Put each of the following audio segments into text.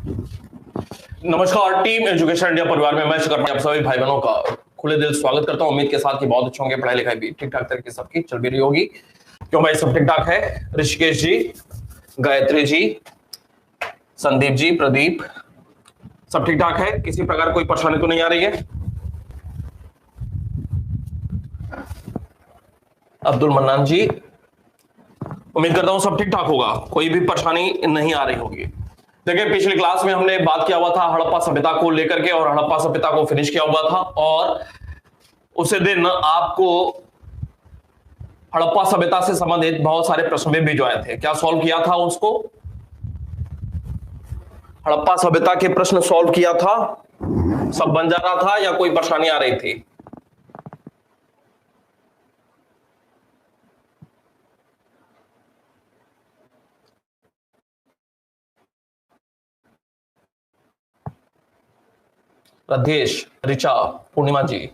नमस्कार team education India परिवार में मैं शिखर आप सभी भाई बहनों का खुले दिल स्वागत करता हूं। उम्मीद के साथ कि बहुत अच्छे होंगे, पढ़ाई लिखाई भी ठीक ठाक तरीके से सबकी चल भी रही होगी। क्यों भाई, सब ठीक ठाक है? ऋषिकेश जी, गायत्री जी, संदीप जी, प्रदीप, सब ठीक ठाक है? किसी प्रकार कोई परेशानी तो नहीं आ रही है? अब्दुल मन्नान जी, उम्मीद करता हूं सब ठीक ठाक होगा, कोई भी परेशानी नहीं आ रही होगी। देखिए, पिछली क्लास में हमने बात किया हुआ था हड़प्पा सभ्यता को लेकर के और हड़प्पा सभ्यता को फिनिश किया हुआ था और उसे दिन आपको हड़प्पा सभ्यता से संबंधित बहुत सारे प्रश्न भी भिजवाए थे। क्या सॉल्व किया था उसको? हड़प्पा सभ्यता के प्रश्न सॉल्व किया था? सब बन जा रहा था या कोई परेशानी आ रही थी? राधेश, ऋचा, पूर्णिमा जी,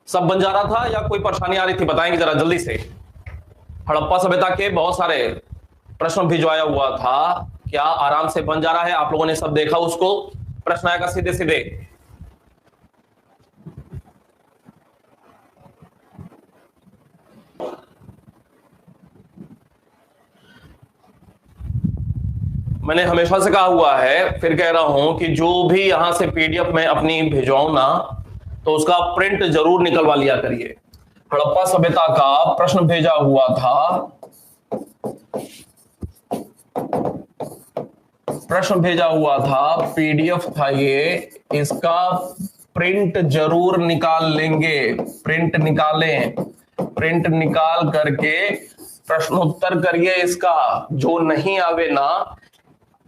सब बन जा रहा था या कोई परेशानी आ रही थी? बताएंगे जरा जल्दी से। हड़प्पा सभ्यता के बहुत सारे प्रश्न भिजवाया हुआ था, क्या आराम से बन जा रहा है? आप लोगों ने सब देखा उसको? प्रश्न आएगा सीधे सीधे। मैंने हमेशा से कहा हुआ है, फिर कह रहा हूं कि जो भी यहां से पीडीएफ में अपनी भिजवाऊं ना, तो उसका प्रिंट जरूर निकलवा लिया करिए। हड़प्पा सभ्यता का प्रश्न भेजा हुआ था, प्रश्न भेजा हुआ था, पीडीएफ था ये, इसका प्रिंट जरूर निकाल लेंगे। प्रिंट निकालें, प्रिंट निकाल करके प्रश्नोत्तर करिए इसका। जो नहीं आवे ना,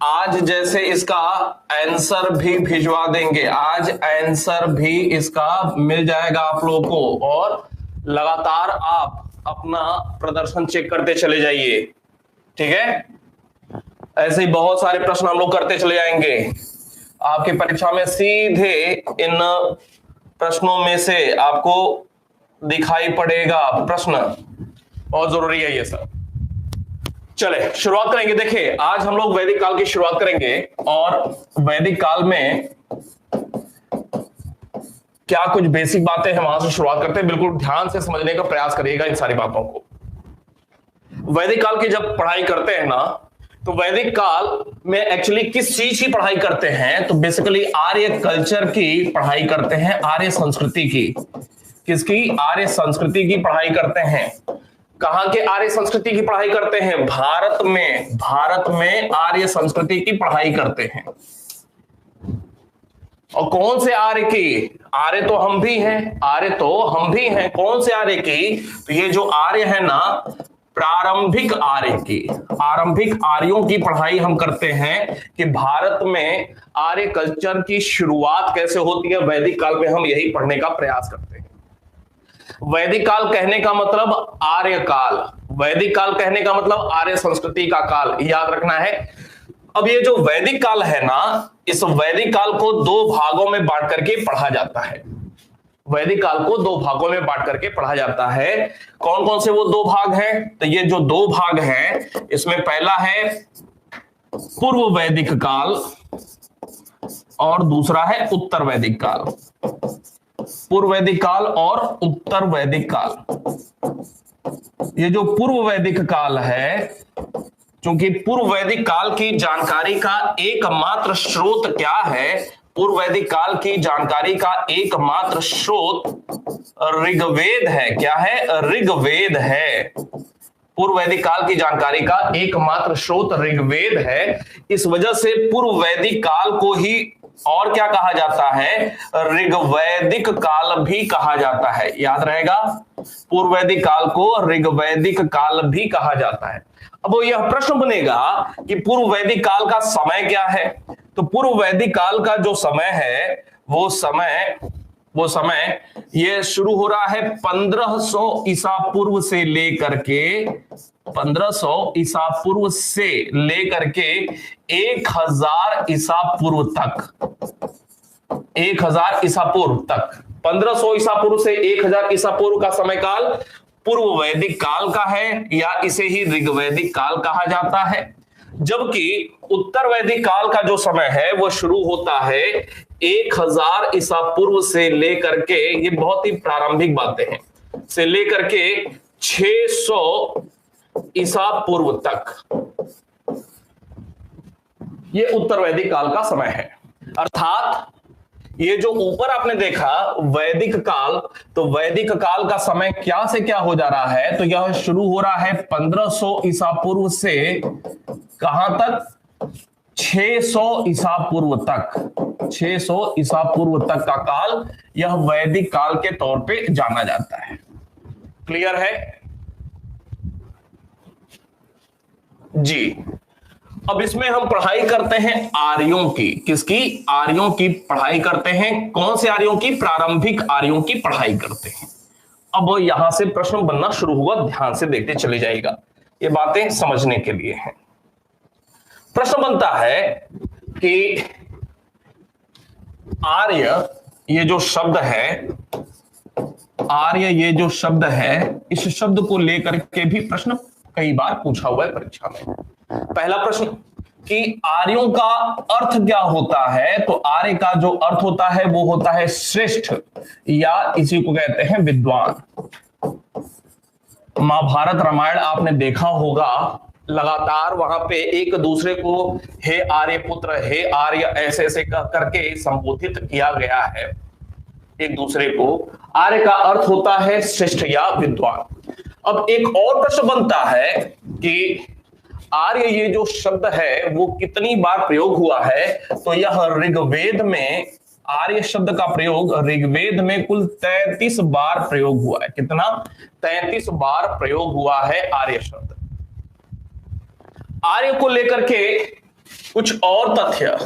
आज जैसे इसका आंसर भी भिजवा देंगे, आज आंसर भी इसका मिल जाएगा आप लोगों को और लगातार आप अपना प्रदर्शन चेक करते चले जाइए, ठीक है? ऐसे ही बहुत सारे प्रश्न हम लोग करते चले जाएंगे। आपकी परीक्षा में सीधे इन प्रश्नों में से आपको दिखाई पड़ेगा प्रश्न, बहुत जरूरी है ये सब। चले शुरुआत करेंगे। देखिए, आज हम लोग वैदिक काल की शुरुआत करेंगे और वैदिक काल में क्या कुछ बेसिक बातें हैं वहां से शुरुआत करते हैं। बिल्कुल ध्यान से समझने का प्रयास करिएगा इन सारी बातों को। वैदिक काल की जब पढ़ाई करते हैं ना, तो वैदिक काल में एक्चुअली किस चीज की पढ़ाई करते हैं? तो बेसिकली आर्य कल्चर की पढ़ाई करते हैं, आर्य संस्कृति की। किसकी? आर्य संस्कृति की पढ़ाई करते हैं। कहां के आर्य संस्कृति की पढ़ाई करते हैं? भारत में। भारत में आर्य संस्कृति की पढ़ाई करते हैं। और कौन से आर्य की? आर्य तो हम भी हैं, आर्य तो हम भी हैं। कौन से आर्य की? तो ये जो आर्य है ना, प्रारंभिक आर्य की, आरंभिक आर्यों की पढ़ाई हम करते हैं कि भारत में आर्य कल्चर की शुरुआत कैसे होती है। वैदिक काल में हम यही पढ़ने का प्रयास करते हैं। वैदिक काल कहने का मतलब आर्य काल, वैदिक काल कहने का मतलब आर्य संस्कृति का काल, याद रखना है। अब ये जो वैदिक काल है ना, इस वैदिक काल को दो भागों में बांट करके पढ़ा जाता है। वैदिक काल को दो भागों में बांट करके पढ़ा जाता है। कौन कौन से वो दो भाग हैं? तो ये जो दो भाग हैं, इसमें पहला है पूर्व वैदिक काल और दूसरा है उत्तर वैदिक काल। पूर्व वैदिक काल और उत्तर वैदिक काल। ये जो पूर्व वैदिक काल है, क्योंकि पूर्व वैदिक काल की जानकारी का एकमात्र स्रोत क्या है? पूर्व वैदिक काल की जानकारी का एकमात्र स्रोत ऋग्वेद है। क्या है? ऋग्वेद है। पूर्व वैदिक काल की जानकारी का एकमात्र स्रोत ऋग्वेद है। इस वजह से पूर्व वैदिक काल को ही और क्या कहा जाता है? ऋग्वैदिक काल भी कहा जाता है। याद रहेगा, पूर्व वैदिक काल को ऋग्वैदिक काल भी कहा जाता है। अब यह प्रश्न बनेगा कि पूर्व वैदिक काल का समय क्या है? तो पूर्व वैदिक काल का जो समय है, वो समय ये शुरू हो रहा है 1500 ईसा पूर्व से लेकर के 1500 ईसा पूर्व से लेकर के 1000 ईसा पूर्व तक। 1000 ईसा पूर्व तक, 1500 ईसा पूर्व से 1000 ईसा पूर्व का समय काल पूर्व वैदिक काल का है, या इसे ही ऋग्वैदिक काल कहा जाता है। जबकि उत्तर वैदिक काल का जो समय है वो शुरू होता है 1000 ईसा पूर्व से लेकर के, ये बहुत ही प्रारंभिक बातें हैं, से लेकर के 600 ईसा पूर्व तक, ये उत्तर वैदिक काल का समय है। अर्थात ये जो ऊपर आपने देखा वैदिक काल, तो वैदिक काल का समय क्या से क्या हो जा रहा है, तो यह शुरू हो रहा है 1500 ईसा पूर्व से कहां तक, 600 ईसा पूर्व तक, 600 ईसा पूर्व तक का काल यह वैदिक काल के तौर पे जाना जाता है। क्लियर है जी। अब इसमें हम पढ़ाई करते हैं आर्यों की, किसकी, आर्यों की पढ़ाई करते हैं। कौन से आर्यों की, प्रारंभिक आर्यों की पढ़ाई करते हैं। अब यहां से प्रश्न बनना शुरू हुआ, ध्यान से देखते चले जाएगा, ये बातें समझने के लिए हैं। प्रश्न बनता है कि आर्य ये जो शब्द है, आर्य ये जो शब्द है, इस शब्द को लेकर के भी प्रश्न कई बार पूछा हुआ है परीक्षा में। पहला प्रश्न कि आर्यों का अर्थ क्या होता है, तो आर्य का जो अर्थ होता है वो होता है श्रेष्ठ, या इसी को कहते हैं विद्वान। महाभारत रामायण आपने देखा होगा, लगातार वहां पे एक दूसरे को हे आर्य पुत्र, हे आर्य, ऐसे ऐसे करके संबोधित किया गया है एक दूसरे को। आर्य का अर्थ होता है श्रेष्ठ या विद्वान। अब एक और प्रश्न बनता है कि आर्य ये जो शब्द है वो कितनी बार प्रयोग हुआ है, तो यह ऋग्वेद में, आर्य शब्द का प्रयोग ऋग्वेद में कुल 33 बार प्रयोग हुआ है। कितना, 33 बार प्रयोग हुआ है आर्य शब्द। आर्य को लेकर के कुछ और तथ्य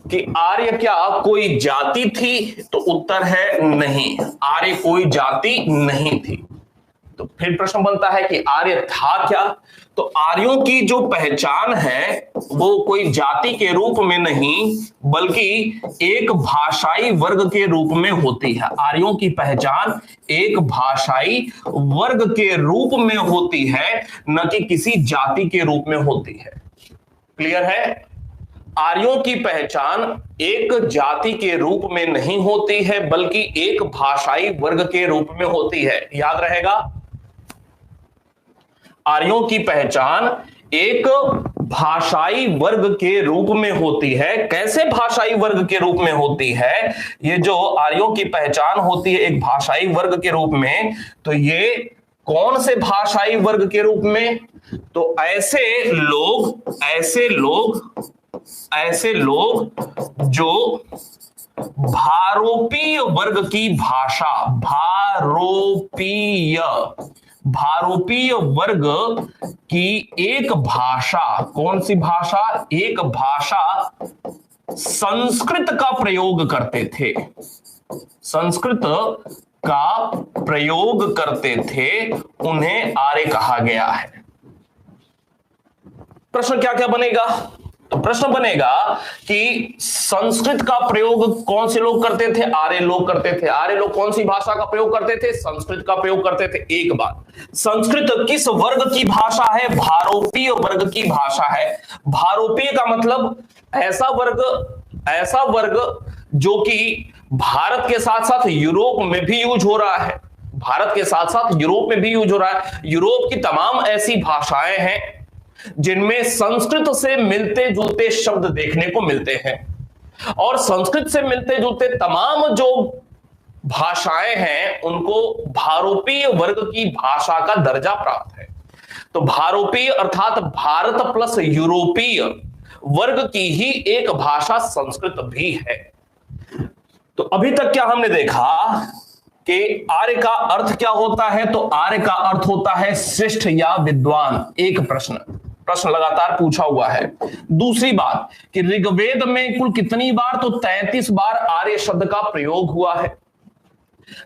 कि आर्य क्या कोई जाति थी, तो उत्तर है नहीं, आर्य कोई जाति नहीं थी। तो फिर प्रश्न बनता है कि आर्य था क्या, तो आर्यों की जो पहचान है वो कोई जाति के रूप में नहीं बल्कि एक भाषाई वर्ग के रूप में होती है। आर्यों की पहचान एक भाषाई वर्ग के रूप में होती है, न कि किसी जाति के रूप में होती है। क्लियर है? आर्यों की पहचान एक जाति के रूप में नहीं होती है बल्कि एक भाषाई वर्ग के रूप में होती है। याद रहेगा, आर्यों की पहचान एक भाषाई वर्ग के रूप में होती है। कैसे भाषाई वर्ग के रूप में होती है? ये जो आर्यों की पहचान होती है एक भाषाई वर्ग के रूप में, तो ये कौन से भाषाई वर्ग के रूप में? तो ऐसे लोग जो भारोपीय वर्ग की भाषा, भारोपीय वर्ग की एक भाषा, कौन सी भाषा? एक भाषा संस्कृत का प्रयोग करते थे, संस्कृत का प्रयोग करते थे, उन्हें आर्य कहा गया है। प्रश्न क्या क्या बनेगा? तो प्रश्न बनेगा कि संस्कृत का प्रयोग कौन से लोग करते थे? आर्य लोग करते थे। आर्य लोग कौन सी भाषा का प्रयोग करते थे? संस्कृत का प्रयोग करते थे। एक बात, संस्कृत किस वर्ग की भाषा है? भारोपीय वर्ग की भाषा है। भारोपीय का मतलब ऐसा वर्ग जो कि भारत के साथ साथ यूरोप में भी यूज हो रहा है, भारत के साथ साथ यूरोप में भी यूज हो रहा है। यूरोप की तमाम ऐसी भाषाएं हैं जिनमें संस्कृत से मिलते जुलते शब्द देखने को मिलते हैं, और संस्कृत से मिलते जुलते तमाम जो भाषाएं हैं उनको भारोपीय वर्ग की भाषा का दर्जा प्राप्त है। तो भारोपीय अर्थात भारत प्लस यूरोपीय वर्ग की ही एक भाषा संस्कृत भी है। तो अभी तक क्या हमने देखा कि आर्य का अर्थ क्या होता है? तो आर्य का अर्थ होता है श्रेष्ठ या विद्वान। एक प्रश्न लगातार पूछा हुआ है। दूसरी बात कि ऋग्वेद में कुल कितनी बार? तो 33 बार आर्य शब्द का प्रयोग हुआ है।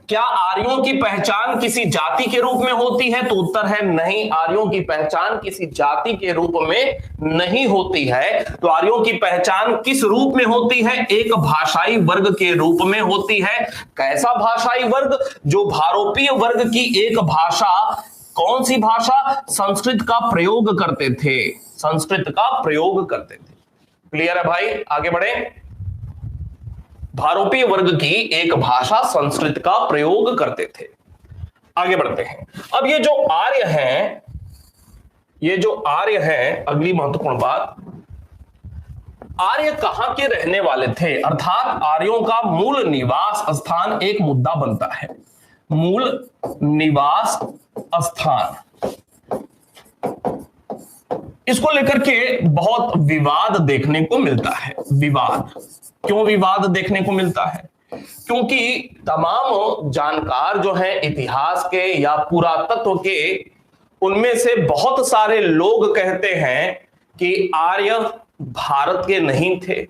क्या आर्यों की पहचान किसी जाति के रूप में होती है? तो उत्तर है नहीं, आर्यों की पहचान किसी जाति के रूप में नहीं होती है। तो आर्यों की पहचान किस रूप में होती है? एक भाषाई वर्ग के रूप में होती है। कैसा भाषाई वर्ग? जो भारोपीय वर्ग की एक भाषा, कौन सी भाषा? संस्कृत का प्रयोग करते थे। संस्कृत का प्रयोग करते थे। क्लियर है भाई, आगे बढ़े। भारोपीय वर्ग की एक भाषा संस्कृत का प्रयोग करते थे। आगे बढ़ते हैं। अब ये जो आर्य हैं, अगली महत्वपूर्ण बात, आर्य कहां के रहने वाले थे, अर्थात आर्यों का मूल निवास स्थान एक मुद्दा बनता है। मूल निवास स्थान, इसको लेकर के बहुत विवाद देखने को मिलता है। विवाद, क्यों विवाद देखने को मिलता है? क्योंकि तमाम जानकार जो है इतिहास के या पुरातत्व के, उनमें से बहुत सारे लोग कहते हैं कि आर्य भारत के नहीं थे,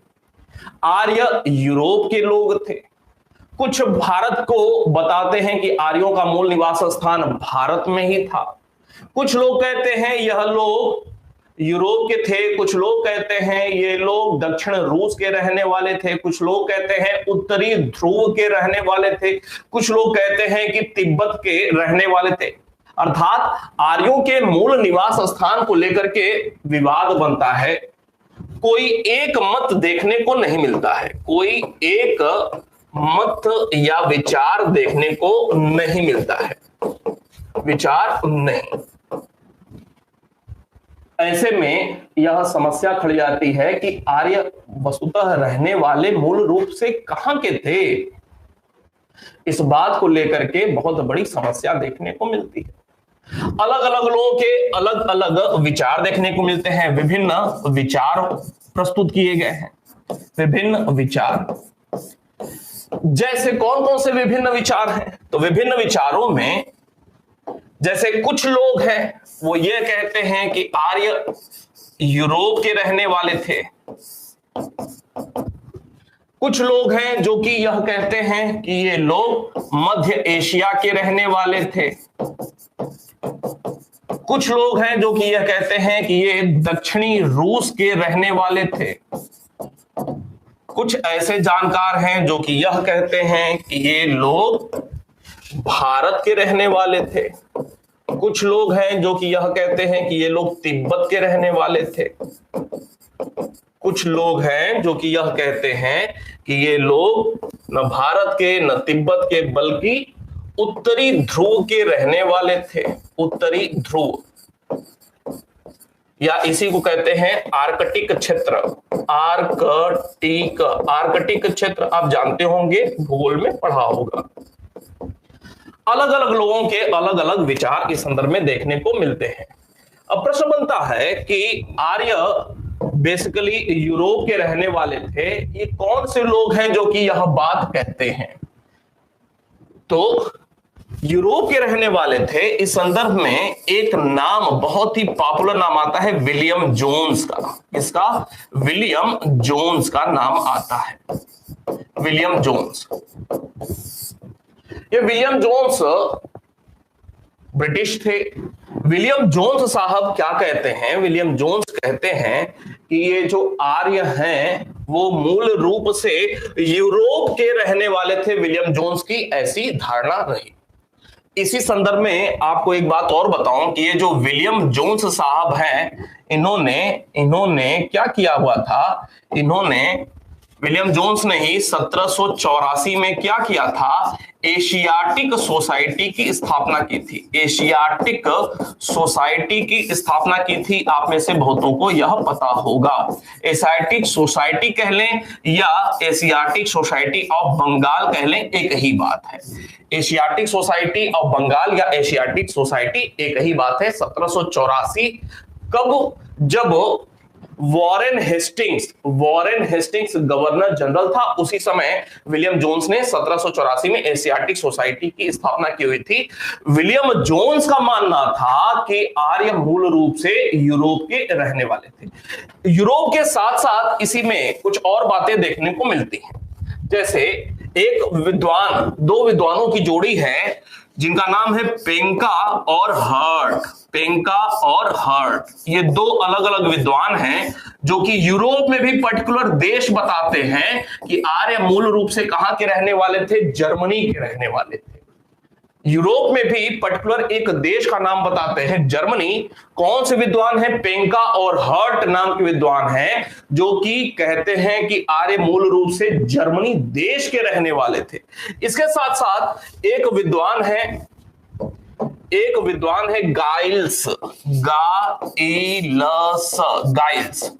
आर्य यूरोप के लोग थे। कुछ भारत को बताते हैं कि आर्यों का मूल निवास स्थान भारत में ही था। कुछ लोग कहते हैं यह लोग यूरोप के थे, कुछ लोग कहते हैं ये लोग दक्षिण रूस के रहने वाले थे, कुछ लोग कहते हैं उत्तरी ध्रुव के रहने वाले थे, कुछ लोग कहते हैं कि तिब्बत के रहने वाले थे। अर्थात आर्यों के मूल निवास स्थान को लेकर के विवाद बनता है। कोई एक मत देखने को नहीं मिलता है, कोई एक मत या विचार देखने को नहीं मिलता है, विचार नहीं। ऐसे में यह समस्या खड़ी आती है कि आर्य वस्तुतः रहने वाले मूल रूप से कहां के थे। इस बात को लेकर के बहुत बड़ी समस्या देखने को मिलती है। अलग अलग लोगों के अलग अलग विचार देखने को मिलते हैं, विभिन्न विचार प्रस्तुत किए गए हैं। विभिन्न विचार, जैसे कौन कौन से विभिन्न विचार हैं? तो विभिन्न विचारों में जैसे कुछ लोग हैं वो ये कहते हैं कि आर्य यूरोप के रहने वाले थे। कुछ लोग हैं जो कि यह कहते हैं कि ये लोग मध्य एशिया के रहने वाले थे। कुछ लोग हैं जो कि यह कहते हैं कि ये दक्षिणी रूस के रहने वाले थे। कुछ ऐसे जानकार हैं जो कि यह कहते हैं कि ये लोग भारत के रहने वाले थे। कुछ लोग हैं जो कि यह कहते हैं कि ये लोग तिब्बत के रहने वाले थे। कुछ लोग हैं जो कि यह कहते हैं कि ये लोग न भारत के न तिब्बत के बल्कि उत्तरी ध्रुव के रहने वाले थे। उत्तरी ध्रुव, या इसी को कहते हैं आर्कटिक क्षेत्र। आर्कटिक क्षेत्र आप जानते होंगे, भूगोल में पढ़ा होगा। अलग अलग लोगों के अलग अलग विचार इस संदर्भ में देखने को मिलते हैं। अब प्रश्न बनता है कि आर्य बेसिकली यूरोप के रहने वाले थे, ये कौन से लोग हैं जो कि यह बात कहते हैं? तो यूरोप के रहने वाले थे। इस संदर्भ में एक नाम, बहुत ही पॉपुलर नाम आता है विलियम जोन्स का। इसका विलियम जोन्स का नाम आता है, विलियम जोन्स। ये विलियम जोन्स ब्रिटिश थे। विलियम जोन्स साहब क्या कहते हैं? विलियम जोन्स कहते हैं कि ये जो आर्य हैं वो मूल रूप से यूरोप के रहने वाले थे। विलियम जोन्स की ऐसी धारणा रही। इसी संदर्भ में आपको एक बात और बताऊं कि ये जो विलियम जोन्स साहब हैं, इन्होंने क्या किया हुआ था? विलियम जोन्स ने ही 1784 में क्या किया था? एशियाटिक सोसाइटी की स्थापना की थी। एशियाटिक सोसाइटी की स्थापना की थी। आप में से बहुतों को यह पता होगा। एशियाटिक सोसाइटी कह लें या एशियाटिक सोसाइटी ऑफ बंगाल कह लें, एक ही बात है। एशियाटिक सोसाइटी ऑफ बंगाल या एशियाटिक सोसाइटी एक ही बात है। 1784 कब? जब वॉरेन हेस्टिंग्स गवर्नर जनरल था, उसी समय विलियम जोन्स ने 1784 में एशियाटिक सोसाइटी की स्थापना की हुई थी। विलियम जोन्स का मानना था कि आर्य मूल रूप से यूरोप के रहने वाले थे। यूरोप के साथ साथ इसी में कुछ और बातें देखने को मिलती हैं। जैसे एक विद्वान, दो विद्वानों की जोड़ी है जिनका नाम है पेंका और हर्ट। पेंका और हर्ट, ये दो अलग अलग विद्वान हैं जो कि यूरोप में भी पर्टिकुलर देश बताते हैं कि आर्य मूल रूप से कहां के रहने वाले थे? जर्मनी के रहने वाले थे। यूरोप में भी पर्टिकुलर एक देश का नाम बताते हैं जर्मनी। कौन से विद्वान हैं? पेंका और हर्ट नाम के विद्वान हैं, जो कि कहते हैं कि आर्य मूल रूप से जर्मनी देश के रहने वाले थे। इसके साथ साथ एक विद्वान है गाइल्स, गाइल्स।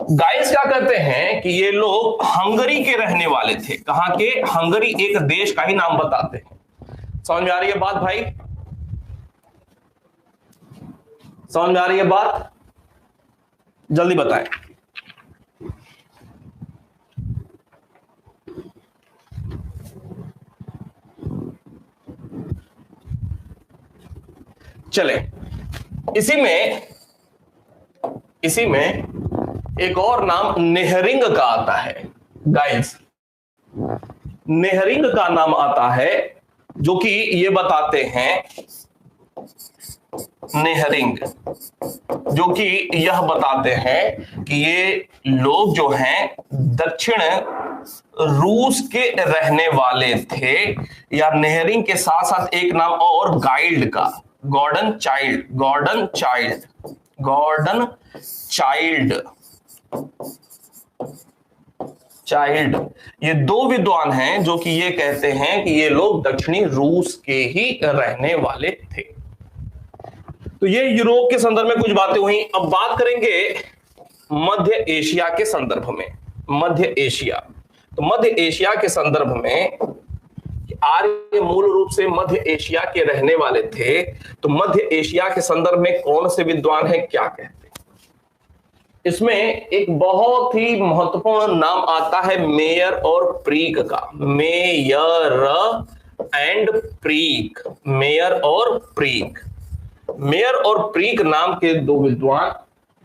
गाइस क्या कहते हैं कि ये लोग हंगरी के रहने वाले थे। कहां के? हंगरी, एक देश का ही नाम बताते हैं। समझ में आ रही है बात भाई? समझ में आ रही है बात? जल्दी बताएं। चले, इसी में एक और नाम नेहरिंग का आता है। गाइस, नेहरिंग का नाम आता है, जो कि ये बताते हैं, नेहरिंग जो कि यह बताते हैं कि ये लोग जो हैं दक्षिण रूस के रहने वाले थे। या नेहरिंग के साथ साथ एक नाम और गाइल्ड का, गॉर्डन चाइल्ड, ये दो विद्वान हैं जो कि ये कहते हैं कि ये लोग दक्षिणी रूस के ही रहने वाले थे। तो ये यूरोप के संदर्भ में कुछ बातें हुई। अब बात करेंगे मध्य एशिया के संदर्भ में। मध्य एशिया, तो मध्य एशिया के संदर्भ में आर्य मूल रूप से मध्य एशिया के रहने वाले थे। तो मध्य एशिया के संदर्भ में कौन से विद्वान हैं, क्या कहते हैं? इसमें एक बहुत ही महत्वपूर्ण नाम आता है मेयर और प्रीक का। मेयर और प्रीक नाम के दो विद्वान,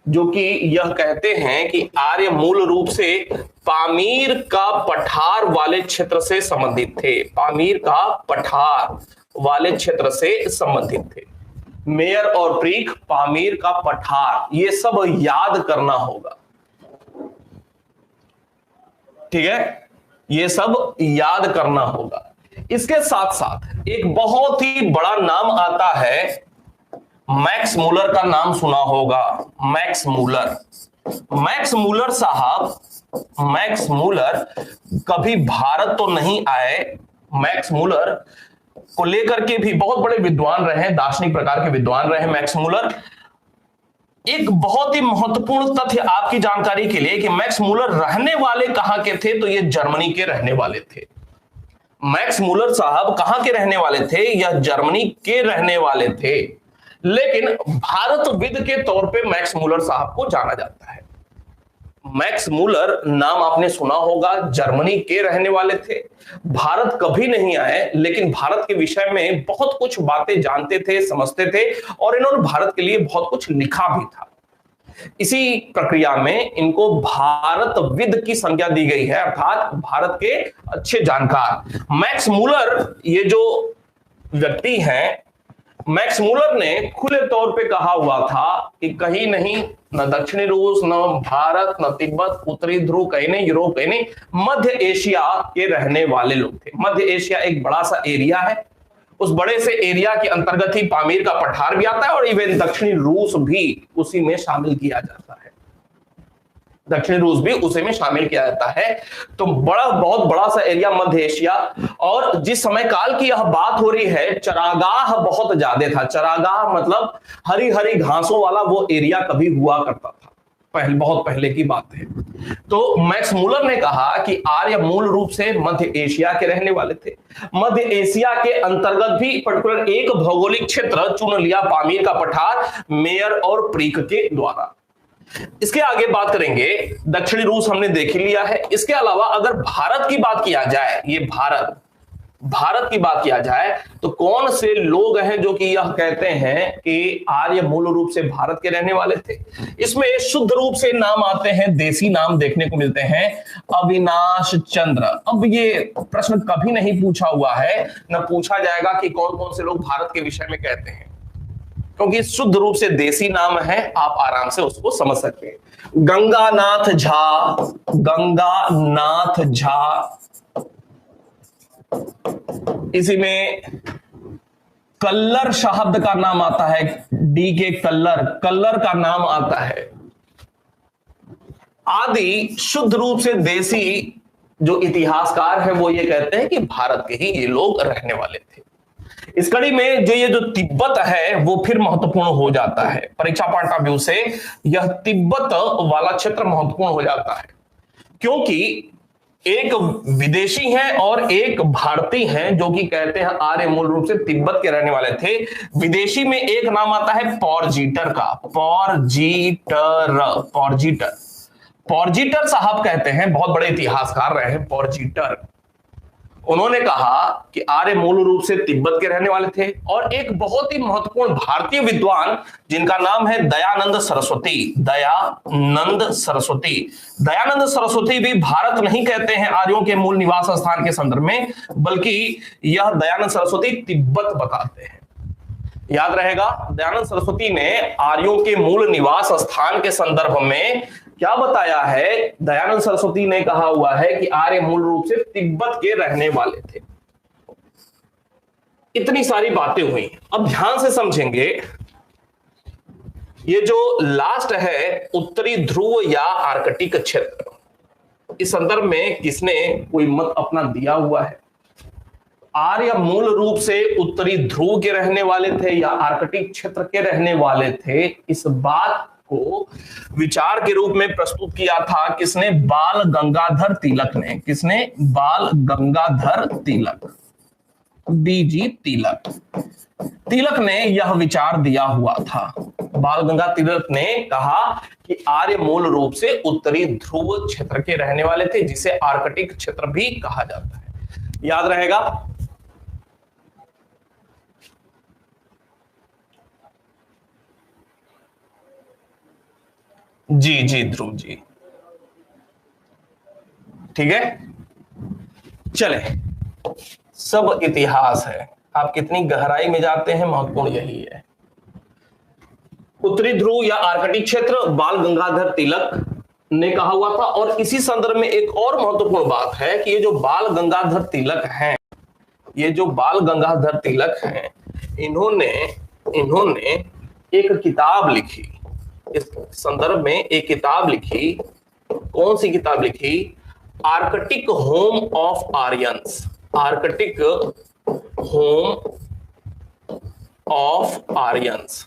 जो कि यह कहते हैं कि आर्य मूल रूप से पामीर का पठार वाले क्षेत्र से संबंधित थे। पामीर का पठार वाले क्षेत्र से संबंधित थे। मेयर और प्रीक, पामीर का पठार, ये सब याद करना होगा, ठीक है? ये सब याद करना होगा। इसके साथ साथ एक बहुत ही बड़ा नाम आता है, मैक्स मूलर का नाम सुना होगा। मैक्स मूलर साहब, मैक्स मूलर कभी भारत तो नहीं आए। मैक्स मूलर को लेकर के भी बहुत बड़े विद्वान रहे, दार्शनिक प्रकार के विद्वान रहे मैक्स मूलर। एक बहुत ही महत्वपूर्ण तथ्य आपकी जानकारी के लिए कि मैक्स मूलर रहने वाले कहां के थे, तो ये जर्मनी के रहने वाले थे। मैक्स मूलर साहब कहां के रहने वाले थे? या जर्मनी के रहने वाले थे, लेकिन भारतविद के तौर पे मैक्स मूलर साहब को जाना जाता है। मैक्स मूलर नाम आपने सुना होगा, जर्मनी के रहने वाले थे, भारत कभी नहीं आए, लेकिन भारत के विषय में बहुत कुछ बातें जानते थे, समझते थे, और इन्होंने भारत के लिए बहुत कुछ लिखा भी था। इसी प्रक्रिया में इनको भारतविद की संज्ञा दी गई है, अर्थात भारत के अच्छे जानकार। मैक्स मूलर ये जो व्यक्ति हैं, मैक्स मूलर ने खुले तौर पे कहा हुआ था कि कहीं नहीं, न दक्षिणी रूस, न भारत, न तिब्बत, उत्तरी ध्रुव कहीं नहीं, यूरोप कहीं नहीं, मध्य एशिया के रहने वाले लोग थे। मध्य एशिया एक बड़ा सा एरिया है, उस बड़े से एरिया के अंतर्गत ही पामीर का पठार भी आता है, और इवन दक्षिणी रूस भी उसी में शामिल किया जाता है। दक्षिणी रूस भी उसी में शामिल किया जाता है। तो बहुत बड़ा सा एरिया मध्य एशिया। और जिस समय काल की यह बात हो रही है, चरागाह बहुत ज्यादा था। चरागाह मतलब हरी हरी घासों वाला वो एरिया कभी हुआ करता था, बहुत पहले की बात है। तो मैक्स मूलर ने कहा कि आर्य मूल रूप से मध्य एशिया के रहने वाले थे। मध्य एशिया के अंतर्गत भी पर्टिकुलर एक भौगोलिक क्षेत्र चुन लिया, पामीर का पठार, मेयर और प्रीक के द्वारा। इसके आगे बात करेंगे, दक्षिणी रूस हमने देख लिया है। इसके अलावा अगर भारत की बात किया जाए, ये भारत की बात किया जाए, तो कौन से लोग हैं जो कि यह कहते हैं कि आर्य मूल रूप से भारत के रहने वाले थे? इसमें शुद्ध रूप से नाम आते हैं, देसी नाम देखने को मिलते हैं, अविनाश चंद्र। अब ये प्रश्न कभी नहीं पूछा हुआ है, न पूछा जाएगा कि कौन कौन से लोग भारत के विषय में कहते हैं, क्योंकि शुद्ध रूप से देसी नाम है, आप आराम से उसको समझ सकते हैं। गंगानाथ झा, इसी में कल्लर शब्द का नाम आता है, डी के कल्लर, कल्लर का नाम आता है। आदि शुद्ध रूप से देसी जो इतिहासकार है वो ये कहते हैं कि भारत के ही ये लोग रहने वाले थे। इस कड़ी में जो ये जो तिब्बत है वो फिर महत्वपूर्ण हो जाता है, परीक्षा पॉइंट ऑफ व्यू से यह तिब्बत वाला क्षेत्र महत्वपूर्ण हो जाता है, क्योंकि एक विदेशी हैं और एक भारतीय हैं जो कि कहते हैं आर्य मूल रूप से तिब्बत के रहने वाले थे। विदेशी में एक नाम आता है पॉर्जीटर का, पॉर्जीटर पॉर्जीटर साहब कहते हैं, बहुत बड़े इतिहासकार रहे हैं पॉर्जीटर। उन्होंने कहा कि आर्य मूल रूप से तिब्बत के रहने वाले थे। और एक बहुत ही महत्वपूर्ण भारतीय विद्वान जिनका नाम है दयानंद सरस्वती, दयानंद सरस्वती भी भारत नहीं कहते हैं आर्यों के मूल निवास स्थान के संदर्भ में, बल्कि यह दयानंद सरस्वती तिब्बत बताते हैं। याद रहेगा, दयानंद सरस्वती ने आर्यों के मूल निवास स्थान के संदर्भ में क्या बताया है? दयानंद सरस्वती ने कहा हुआ है कि आर्य मूल रूप से तिब्बत के रहने वाले थे। इतनी सारी बातें हुई, अब ध्यान से समझेंगे। ये जो लास्ट है उत्तरी ध्रुव या आर्कटिक क्षेत्र, इस संदर्भ में किसने कोई मत अपना दिया हुआ है? आर्य मूल रूप से उत्तरी ध्रुव के रहने वाले थे या आर्कटिक क्षेत्र के रहने वाले थे, इस बात को विचार के रूप में प्रस्तुत किया था किसने? बाल गंगाधर तिलक ने। किसने? बाल गंगाधर तिलक, बीजी तिलक ने यह विचार दिया हुआ था। बाल गंगाधर तिलक ने कहा कि आर्य मूल रूप से उत्तरी ध्रुव क्षेत्र के रहने वाले थे, जिसे आर्कटिक क्षेत्र भी कहा जाता है। याद रहेगा। जी ध्रुव जी, ठीक है। चले, सब इतिहास है, आप कितनी गहराई में जाते हैं महत्वपूर्ण यही है। उत्तरी ध्रुव या आर्कटिक क्षेत्र बाल गंगाधर तिलक ने कहा हुआ था। और इसी संदर्भ में एक और महत्वपूर्ण बात है कि ये जो बाल गंगाधर तिलक हैं, ये जो बाल गंगाधर तिलक हैं, इन्होंने एक किताब लिखी, इस संदर्भ में एक किताब लिखी। कौन सी किताब लिखी? Arctic home of Aryans, Arctic home of Aryans,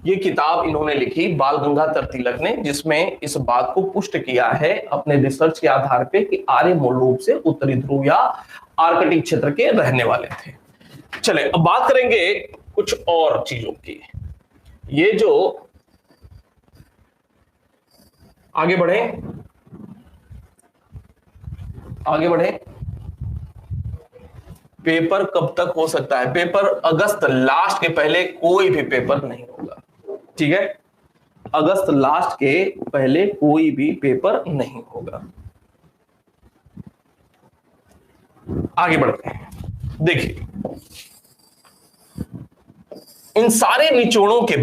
ये किताब इन्होंने लिखी बाल गंगाधर तिलक ने, जिसमें इस बात को पुष्ट किया है अपने रिसर्च के आधार पे कि आर्य मूल रूप से उत्तरी ध्रुव या आर्कटिक क्षेत्र के रहने वाले थे। चले, अब बात करेंगे कुछ और चीजों की। ये जो आगे बढ़े पेपर कब तक हो सकता है? पेपर अगस्त लास्ट के पहले कोई भी पेपर नहीं होगा, ठीक है। अगस्त लास्ट के पहले कोई भी पेपर नहीं होगा। आगे बढ़ते हैं। देखिए, इन सारे निचोड़ों के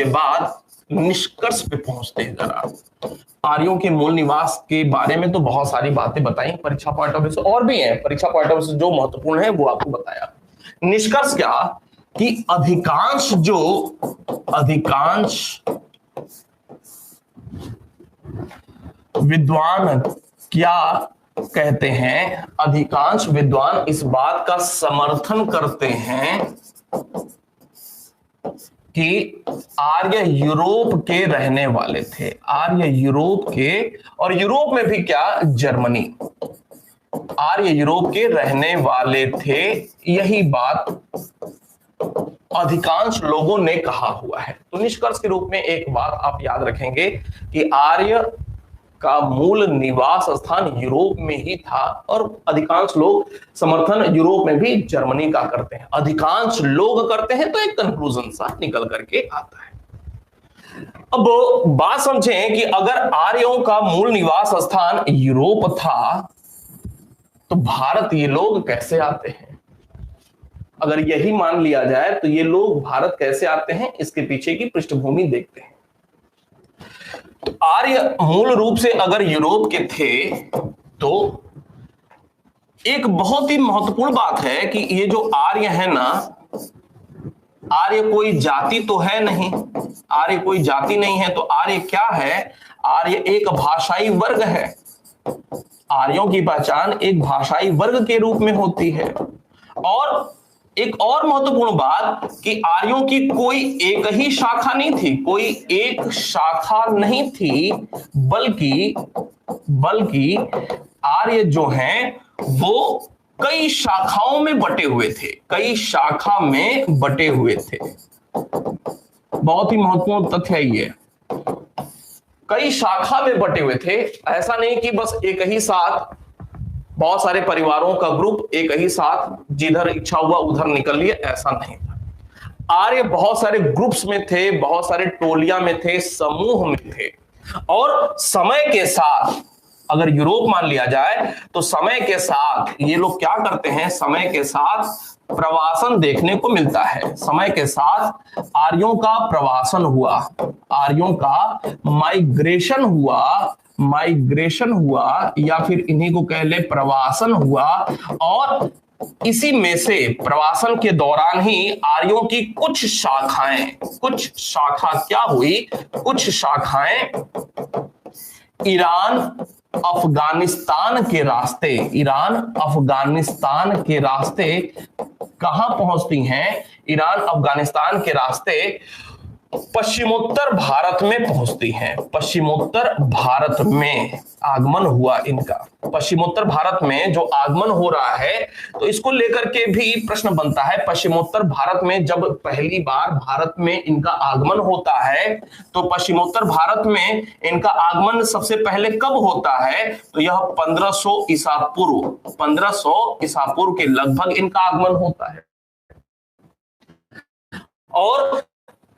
बाद, निष्कर्ष पे पहुंचते हैं। जरा आर्यों के मूल निवास के बारे में तो बहुत सारी बातें बताई परीक्षा पॉइंट ऑफ व्यू से, और भी हैं परीक्षा पॉइंट ऑफ व्यू से जो महत्वपूर्ण है वो आपको बताया। निष्कर्ष क्या कि अधिकांश विद्वान क्या कहते हैं? अधिकांश विद्वान इस बात का समर्थन करते हैं कि आर्य यूरोप के रहने वाले थे। आर्य यूरोप के, और यूरोप में भी क्या? जर्मनी। आर्य यूरोप के रहने वाले थे, यही बात अधिकांश लोगों ने कहा हुआ है। तो निष्कर्ष के रूप में एक बात आप याद रखेंगे कि आर्य का मूल निवास स्थान यूरोप में ही था, और अधिकांश लोग समर्थन यूरोप में भी जर्मनी का करते हैं। अधिकांश लोग करते हैं तो एक कंक्लूजन सा निकल करके आता है। अब बात समझें कि अगर आर्यों का मूल निवास स्थान यूरोप था तो भारत ये लोग कैसे आते हैं? अगर यही मान लिया जाए तो ये लोग भारत कैसे आते हैं, इसके पीछे की पृष्ठभूमि देखते हैं। तो आर्य मूल रूप से अगर यूरोप के थे तो एक बहुत ही महत्वपूर्ण बात है कि ये जो आर्य है ना, आर्य कोई जाति तो है नहीं, आर्य कोई जाति नहीं है, तो आर्य क्या है? आर्य एक भाषाई वर्ग है। आर्यों की पहचान एक भाषाई वर्ग के रूप में होती है। और एक और महत्वपूर्ण बात कि आर्यों की कोई एक ही शाखा नहीं थी, कोई एक शाखा नहीं थी, बल्कि आर्य जो हैं वो कई शाखाओं में बटे हुए थे, कई शाखा में बटे हुए थे। बहुत ही महत्वपूर्ण तथ्य है ये, कई शाखा में बटे हुए थे। ऐसा नहीं कि बस एक ही साथ बहुत सारे परिवारों का ग्रुप एक ही साथ जिधर इच्छा हुआ उधर निकल लिए, ऐसा नहीं था। आर्य बहुत सारे ग्रुप्स में थे, बहुत सारे टोलियां में थे, समूह में थे। और समय के साथ अगर यूरोप मान लिया जाए तो समय के साथ ये लोग क्या करते हैं, समय के साथ प्रवासन देखने को मिलता है। समय के साथ आर्यों का प्रवासन हुआ, आर्यों का माइग्रेशन हुआ या फिर इन्हीं को कह ले प्रवासन हुआ। और इसी में से प्रवासन के दौरान ही आर्यों की कुछ शाखा क्या हुई, कुछ शाखाएं ईरान अफगानिस्तान के रास्ते कहां पहुंचती हैं? ईरान अफगानिस्तान के रास्ते पश्चिमोत्तर भारत में पहुंचती हैं। पश्चिमोत्तर भारत में आगमन हुआ इनका। पश्चिमोत्तर भारत में जो आगमन हो रहा है तो इसको लेकर के भी प्रश्न बनता है। पश्चिमोत्तर भारत में जब पहली बार भारत में इनका आगमन होता है तो पश्चिमोत्तर भारत में इनका आगमन सबसे पहले कब होता है? तो यह 1500 ईसा पूर्व के लगभग इनका आगमन होता है। और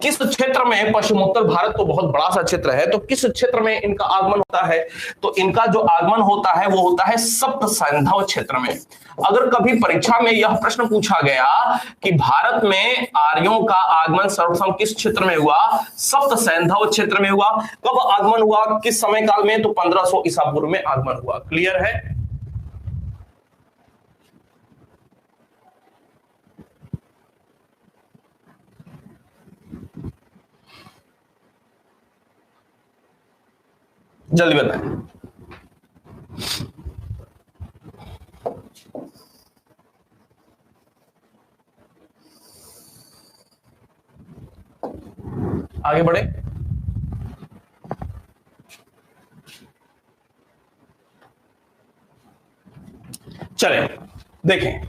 किस क्षेत्र में, पश्चिमोत्तर भारत तो बहुत बड़ा सा क्षेत्र है, तो किस क्षेत्र में इनका आगमन होता है? तो इनका जो आगमन होता है वो होता है सप्त सैंधव क्षेत्र में। अगर कभी परीक्षा में यह प्रश्न पूछा गया कि भारत में आर्यों का आगमन सर्वप्रथम किस क्षेत्र में हुआ? सप्त सैंधव क्षेत्र में हुआ। कब आगमन हुआ, किस समय काल में? तो 1500 ईसा पूर्व में आगमन हुआ। क्लियर है? जल्दी बताएं। आगे बढ़े। चलें देखें,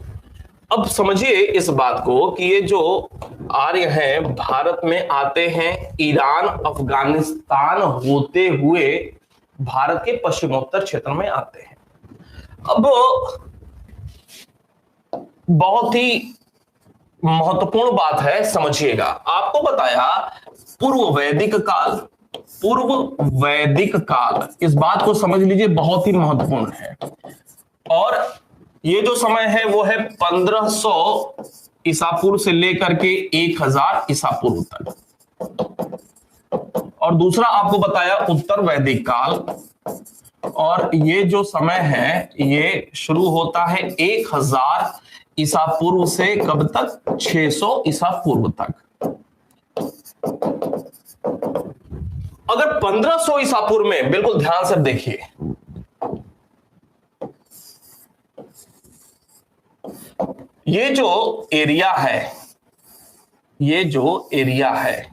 अब समझिए इस बात को कि ये जो आर्य हैं भारत में आते हैं ईरान अफगानिस्तान होते हुए भारत के पश्चिमोत्तर क्षेत्र में आते हैं। अब बहुत ही महत्वपूर्ण बात है, समझिएगा। आपको बताया पूर्व वैदिक काल, इस बात को समझ लीजिए, बहुत ही महत्वपूर्ण है। और ये जो समय है वो है 1500 ईसा पूर्व से लेकर के 1000 ईसा पूर्व तक। और दूसरा आपको बताया उत्तर वैदिक काल, और ये जो समय है ये शुरू होता है 1000 ईसा पूर्व से कब तक? 600 ईसा पूर्व तक। अगर 1500 ईसा पूर्व में, बिल्कुल ध्यान से देखिए, ये जो एरिया है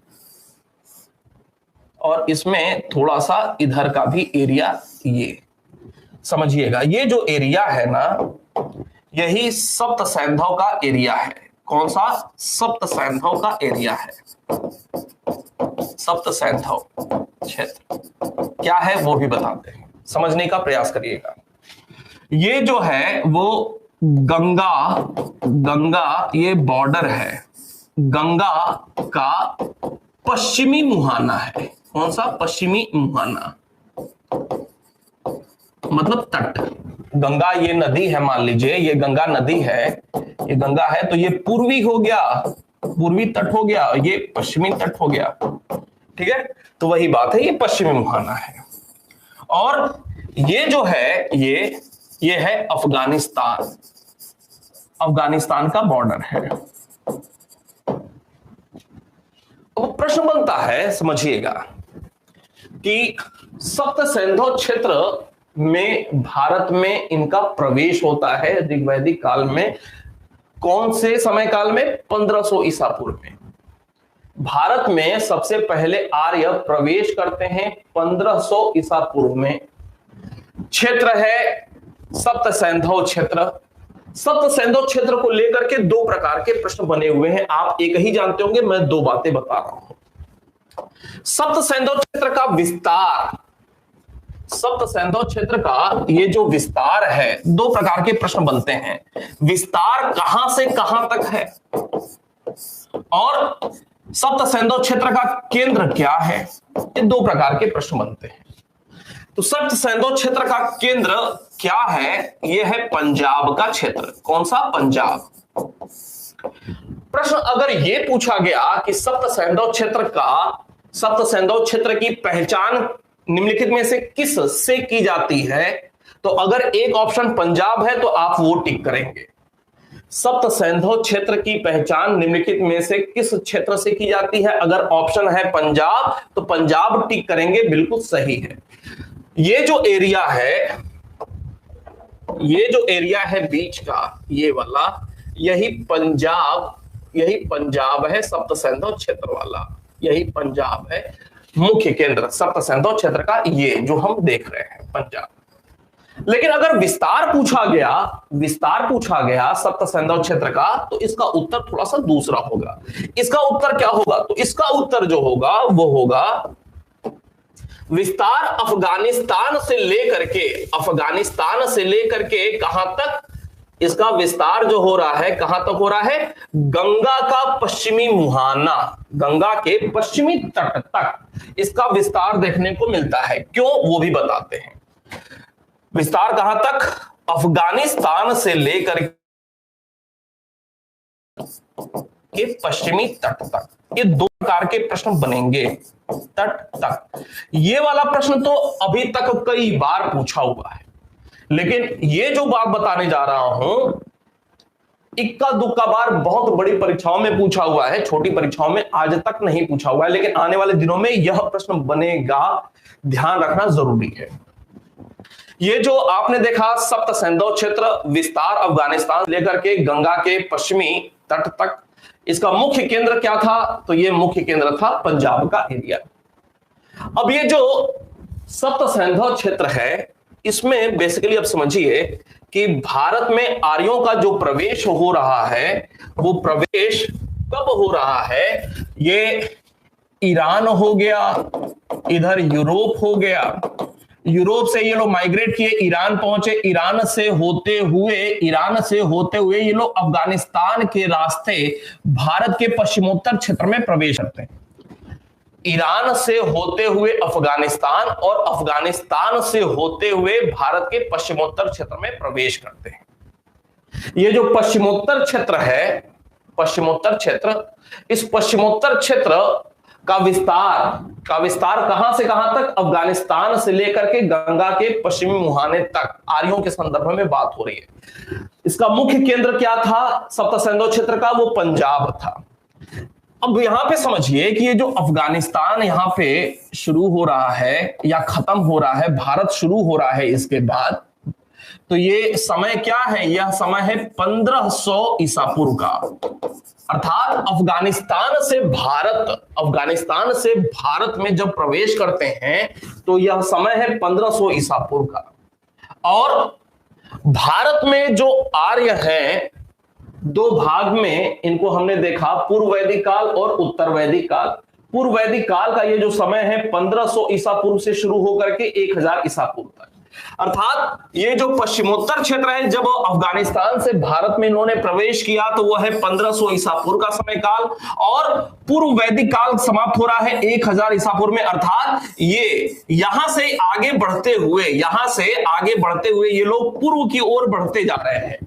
और इसमें थोड़ा सा इधर का भी एरिया, ये समझिएगा, ये जो एरिया है ना, यही सप्त सैंधव का एरिया है। कौन सा? सप्त सैंधव का एरिया है। सप्त सैंधव क्षेत्र क्या है वो भी बताते हैं, समझने का प्रयास करिएगा। ये जो है वो गंगा ये बॉर्डर है, गंगा का पश्चिमी मुहाना है। कौन सा? पश्चिमी मुहाना। मतलब तट। गंगा ये नदी है, मान लीजिए ये गंगा नदी है, ये गंगा है, तो ये पूर्वी हो गया, पूर्वी तट हो गया, ये पश्चिमी तट हो गया। ठीक है, तो वही बात है, ये पश्चिमी मुहाना है। और ये जो है ये है अफगानिस्तान, अफगानिस्तान का बॉर्डर है। अब प्रश्न बनता है, समझिएगा, कि सप्त सिंधु क्षेत्र में भारत में इनका प्रवेश होता है ऋग्वैदिक काल में। कौन से समय काल में? 1500 ईसा पूर्व में। भारत में सबसे पहले आर्य प्रवेश करते हैं 1500 ईसा पूर्व में। क्षेत्र है सप्त सिंधु क्षेत्र। सप्त सिंधु क्षेत्र को लेकर के दो प्रकार के प्रश्न बने हुए हैं। आप एक ही जानते होंगे, मैं दो बातें बता रहा हूं। सप्त सिंधु क्षेत्र का विस्तार, सप्त सिंधु क्षेत्र का ये जो विस्तार है, दो प्रकार के प्रश्न बनते हैं। विस्तार कहां से कहां तक है, और सप्त सिंधु क्षेत्र का केंद्र क्या है, ये दो प्रकार के प्रश्न बनते हैं। तो सप्त सिंधु क्षेत्र का केंद्र क्या है? यह है पंजाब का क्षेत्र। कौन सा? पंजाब। प्रश्न अगर यह पूछा गया कि सप्त सिंधु क्षेत्र का, सप्त सिंधु क्षेत्र की पहचान निम्नलिखित में से किस से की जाती है, तो अगर एक ऑप्शन पंजाब है तो आप वो टिक करेंगे। सप्त सिंधु क्षेत्र की पहचान निम्नलिखित में से किस क्षेत्र से की जाती है? अगर ऑप्शन है पंजाब तो पंजाब टिक करेंगे, बिल्कुल सही है। ये जो एरिया है, ये जो एरिया है बीच का, ये वाला, यही पंजाब है, सप्त सिंधु क्षेत्र वाला, यही पंजाब है मुख्य केंद्र सप्त सिंधु क्षेत्र का, ये जो हम देख रहे हैं पंजाब। लेकिन अगर विस्तार पूछा गया सप्त सिंधु क्षेत्र का, तो इसका उत्तर थोड़ा सा दूसरा होगा। इसका उत्तर क्या होगा? तो इसका उत्तर जो होगा वो होगा विस्तार अफगानिस्तान से लेकर के कहां तक? इसका विस्तार जो हो रहा है कहां तक हो रहा है? गंगा का पश्चिमी मुहाना, गंगा के पश्चिमी तट तक इसका विस्तार देखने को मिलता है। क्यों, वो भी बताते हैं। विस्तार कहां तक? अफगानिस्तान से लेकर के पश्चिमी तट तक। ये दो प्रकार के प्रश्न बनेंगे, तट तक। ये वाला प्रश्न तो अभी तक कई बार पूछा हुआ है, लेकिन ये जो बात बताने जा रहा हूं, इक्का दुक्का बार बहुत बड़ी परीक्षाओं में पूछा हुआ है, छोटी परीक्षाओं में आज तक नहीं पूछा हुआ है, लेकिन आने वाले दिनों में यह प्रश्न बनेगा, ध्यान रखना जरूरी है। ये जो आपने देखा सप्त सिंधु क्षेत्र, विस्तार अफगानिस्तान लेकर के गंगा के पश्चिमी तट तक, इसका मुख्य केंद्र क्या था? तो ये मुख्य केंद्र था पंजाब का एरिया। अब ये जो सप्त सिंधु क्षेत्र है, इसमें बेसिकली अब समझिए कि भारत में आर्यों का जो प्रवेश हो रहा है, वो प्रवेश कब हो रहा है? ये ईरान हो गया, इधर यूरोप हो गया, यूरोप से ये लोग माइग्रेट किए, ईरान पहुंचे, ईरान से होते हुए ये लोग अफगानिस्तान के रास्ते भारत के पश्चिमोत्तर क्षेत्र में प्रवेश करते हैं। ईरान से होते हुए अफगानिस्तान और अफगानिस्तान से होते हुए भारत के पश्चिमोत्तर क्षेत्र में प्रवेश करते हैं। ये जो पश्चिमोत्तर क्षेत्र है, पश्चिमोत्तर क्षेत्र, इस पश्चिमोत्तर क्षेत्र का विस्तार कहां से कहां तक? अफगानिस्तान से लेकर के गंगा के पश्चिमी मुहाने तक, आर्यों के संदर्भ में बात हो रही है। इसका मुख्य केंद्र क्या था सप्त सिंधु क्षेत्र का? वो पंजाब था। अब यहां पे समझिए कि ये जो अफगानिस्तान यहां पे शुरू हो रहा है या खत्म हो रहा है, भारत शुरू हो रहा है इसके बाद, तो ये समय क्या है? यह समय है 1500 ईसा पूर्व का, अर्थात अफगानिस्तान से भारत में जब प्रवेश करते हैं तो यह समय है 1500 ईसा पूर्व का। और भारत में जो आर्य हैं, दो भाग में इनको हमने देखा, पूर्व वैदिक काल और उत्तर वैदिक काल। पूर्व वैदिक काल का ये जो समय है 1500 ईसा पूर्व से शुरू होकर के 1000 ईसा पूर्व तक, अर्थात ये जो पश्चिमोत्तर क्षेत्र है, जब अफगानिस्तान से भारत में इन्होंने प्रवेश किया तो वह है 1500 ईसा पूर्व का समय काल, और पूर्व वैदिक काल समाप्त हो रहा है 1000 ईसा पूर्व में। अर्थात ये यहां से आगे बढ़ते हुए ये लोग पूर्व की ओर बढ़ते जा रहे हैं।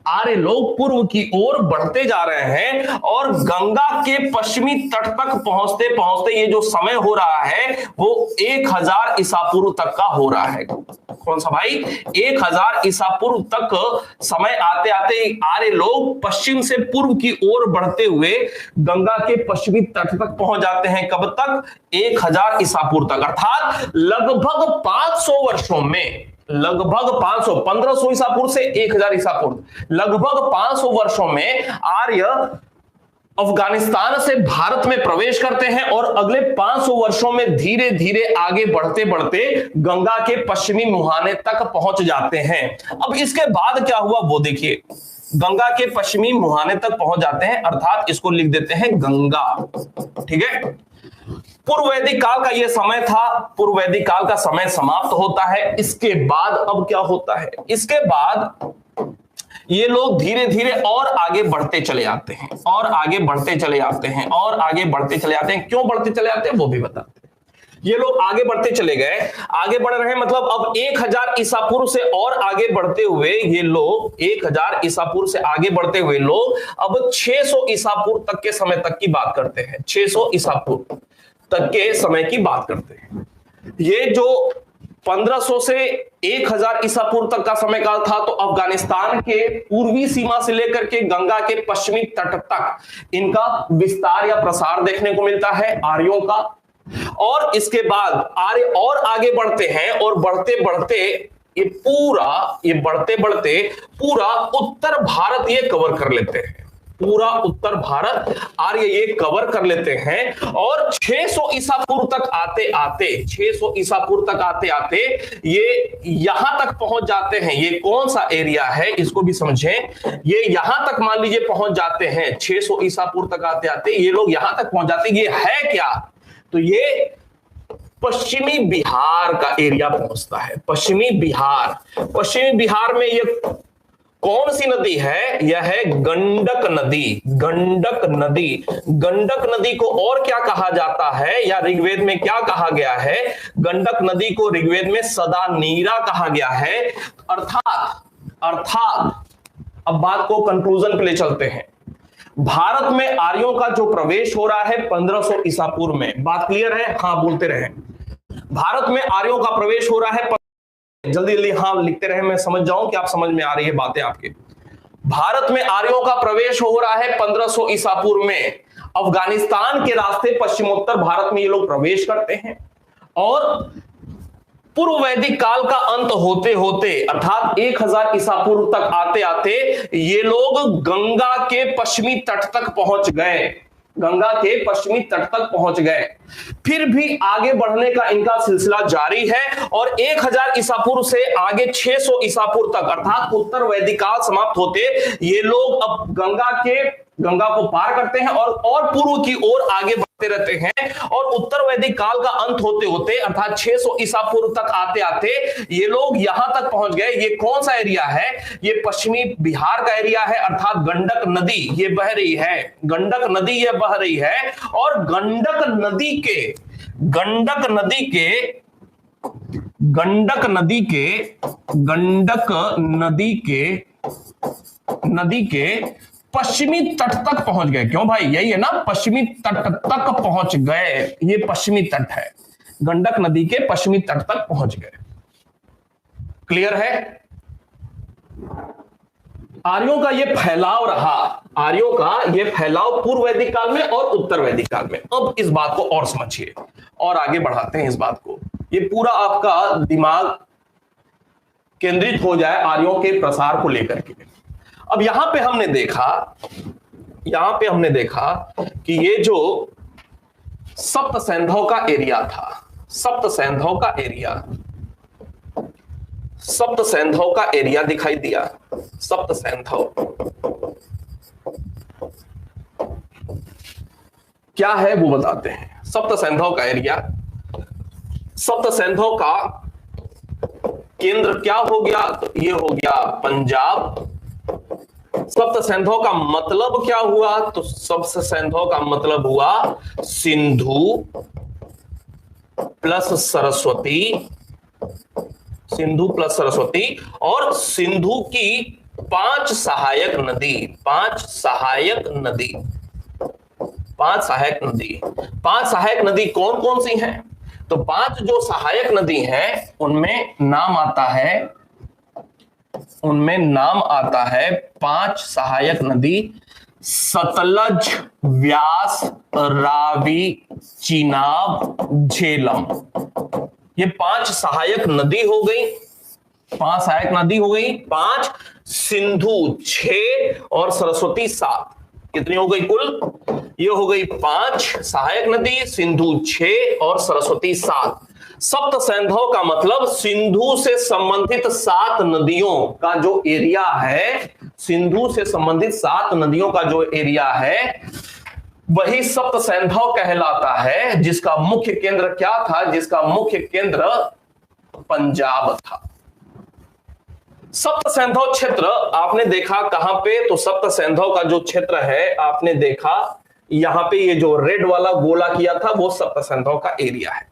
आर्य लोग पूर्व की ओर बढ़ते जा रहे हैं और गंगा के पश्चिमी तट तक पहुंचते पहुंचते ये जो समय हो रहा है वो 1000 ईसा पूर्व तक का हो रहा है। कौन सा भाई? 1000 ईसा पूर्व तक समय आते आते आर्य लोग पश्चिम से पूर्व की ओर बढ़ते हुए गंगा के पश्चिमी तट तक पहुंच जाते हैं। कब तक? 1000 ईसा पूर्व तक। अर्थात लगभग 500 वर्षों में, लगभग 500, 1500 ईसा पूर्व से 1000 ईसा पूर्व, लगभग 500 वर्षों में आर्य अफगानिस्तान से भारत में प्रवेश करते हैं और अगले 500 वर्षों में धीरे धीरे आगे बढ़ते बढ़ते गंगा के पश्चिमी मुहाने तक पहुंच जाते हैं। अब इसके बाद क्या हुआ वो देखिए। गंगा के पश्चिमी मुहाने तक पहुंच जाते हैं, अर्थात इसको लिख देते हैं गंगा। ठीक है, पूर्व वैदिक काल का यह समय था। पूर्व वैदिक काल का समय समाप्त होता है। इसके बाद अब क्या होता है? इसके बाद ये लोग धीरे धीरे और आगे बढ़ते चले जाते हैं, और आगे बढ़ते चले जाते हैं, और आगे बढ़ते चले जाते हैं। क्यों बढ़ते चले जाते हैं वो भी बताते हैं। ये लोग आगे बढ़ते चले गए, आगे बढ़ रहे हैं, मतलब अब 1000 ईसा पूर्व से और आगे बढ़ते हुए ये लोग 1000 ईसा पूर्व से आगे बढ़ते हुए लोग अब 600 ईसा पूर्व तक के समय तक की बात करते हैं। 600 ईसा पूर्व तक के समय की बात करते हैं। ये जो 1500 से 1000 ईसा पूर्व तक का समय काल था, तो अफगानिस्तान के पूर्वी सीमा से लेकर के गंगा के पश्चिमी तट तक इनका विस्तार या प्रसार देखने को मिलता है आर्यों का। और इसके बाद आर्य और आगे बढ़ते हैं और बढ़ते बढ़ते ये बढ़ते बढ़ते पूरा उत्तर भारत ये कवर कर लेते हैं। पूरा उत्तर भारत आर्य ये कवर कर लेते हैं और 600 ईसा पूर्व तक आते आते 600 ईसा पूर्व तक आते आते ये यहां तक पहुंच जाते हैं। ये कौन सा एरिया है इसको भी समझें। ये यहां तक मान लीजिए पहुंच जाते हैं। 600 ईसा पूर्व तक आते आते ये लोग यहां तक पहुंच जाते हैं। ये है क्या? तो ये पश्चिमी बिहार का एरिया पहुंचता है। पश्चिमी बिहार में ये कौन सी नदी है? यह है गंडक नदी। गंडक नदी को और क्या कहा जाता है, या ऋग्वेद में क्या कहा गया है? गंडक नदी को ऋग्वेद में सदा नीरा कहा गया है। अर्थात अब बात को कंक्लूजन पे ले चलते हैं। भारत में आर्यों का जो प्रवेश हो रहा है 1500 ईसा पूर्व में, बात क्लियर है? हाँ बोलते रहे। भारत में आर्यों का प्रवेश हो रहा है, जल्दी जल्दी हाँ लिखते रहे, मैं समझ जाऊं कि आप समझ में आ रही है बातें आपके। भारत में आर्यों का प्रवेश हो रहा है 1500 ईसा पूर्व में। अफगानिस्तान के रास्ते पश्चिमोत्तर भारत में ये लोग प्रवेश करते हैं और पूर्व वैदिक काल का अंत होते होते अर्थात 1000 ईसा पूर्व तक आते आते ये लोग गंगा के पश्चिमी तट तक पहुंच गए। गंगा के पश्चिमी तट तक पहुंच गए। फिर भी आगे बढ़ने का इनका सिलसिला जारी है और 1000 ईसा पूर्व से आगे 600 ईसा पूर्व तक अर्थात उत्तर वैदिक काल समाप्त होते ये लोग अब गंगा को पार करते हैं और पूर्व की ओर आगे बढ़ते रहते हैं और उत्तर वैदिक काल का अंत होते होते अर्थात 600 ईसा पूर्व तक आते आते ये लोग यहां तक पहुंच गए। ये कौन सा एरिया है? ये पश्चिमी बिहार का एरिया है। अर्थात गंडक नदी ये बह रही है, गंडक नदी ये बह रही है और गंडक नदी के पश्चिमी तट तक पहुंच गए। क्यों भाई? यही है ना, पश्चिमी तट तक पहुंच गए। ये पश्चिमी तट है, गंडक नदी के पश्चिमी तट तक पहुंच गए। क्लियर है? आर्यों का ये फैलाव रहा, आर्यों का ये फैलाव पूर्व वैदिक काल में और उत्तर वैदिक काल में। अब इस बात को और समझिए और आगे बढ़ाते हैं इस बात को। ये पूरा आपका दिमाग केंद्रित हो जाए आर्यों के प्रसार को लेकर के। अब यहां पे हमने देखा कि ये जो सप्त सैंधव का एरिया था, सप्त सैंधव का एरिया दिखाई दिया। सप्त सैंधव क्या है वो बताते हैं। सप्त सैंधव का एरिया, सप्त सैंधव का केंद्र क्या हो गया? तो ये हो गया पंजाब। सप्त सैंधव का मतलब क्या हुआ? तो सप्त सैंधव का मतलब हुआ सिंधु प्लस सरस्वती, सिंधु प्लस सरस्वती, और सिंधु की 5 सहायक नदी, 5 सहायक नदी, 5 सहायक नदी। 5 सहायक नदी कौन कौन सी हैं? तो 5 जो सहायक नदी हैं उनमें नाम आता है, उनमें नाम आता है 5 सहायक नदी, सतलज, व्यास, रावी, चिनाब, झेलम। ये 5 सहायक नदी हो गई, 5 सहायक नदी हो गई। 5, सिंधु 6 और सरस्वती 7, कितनी हो गई कुल? ये हो गई 5 सहायक नदी, सिंधु 6 और सरस्वती 7। सप्त सैंधव का मतलब सिंधु से संबंधित 7 नदियों का जो एरिया है, सिंधु से संबंधित 7 नदियों का जो एरिया है वही सप्त सैंधव कहलाता है, जिसका मुख्य केंद्र क्या था? जिसका मुख्य केंद्र पंजाब था। सप्त सैंधव क्षेत्र आपने देखा कहां पे? तो सप्त सैंधव का जो क्षेत्र है आपने देखा यहां पे, ये जो रेड वाला गोला किया था वो सप्त सैंधव का एरिया है।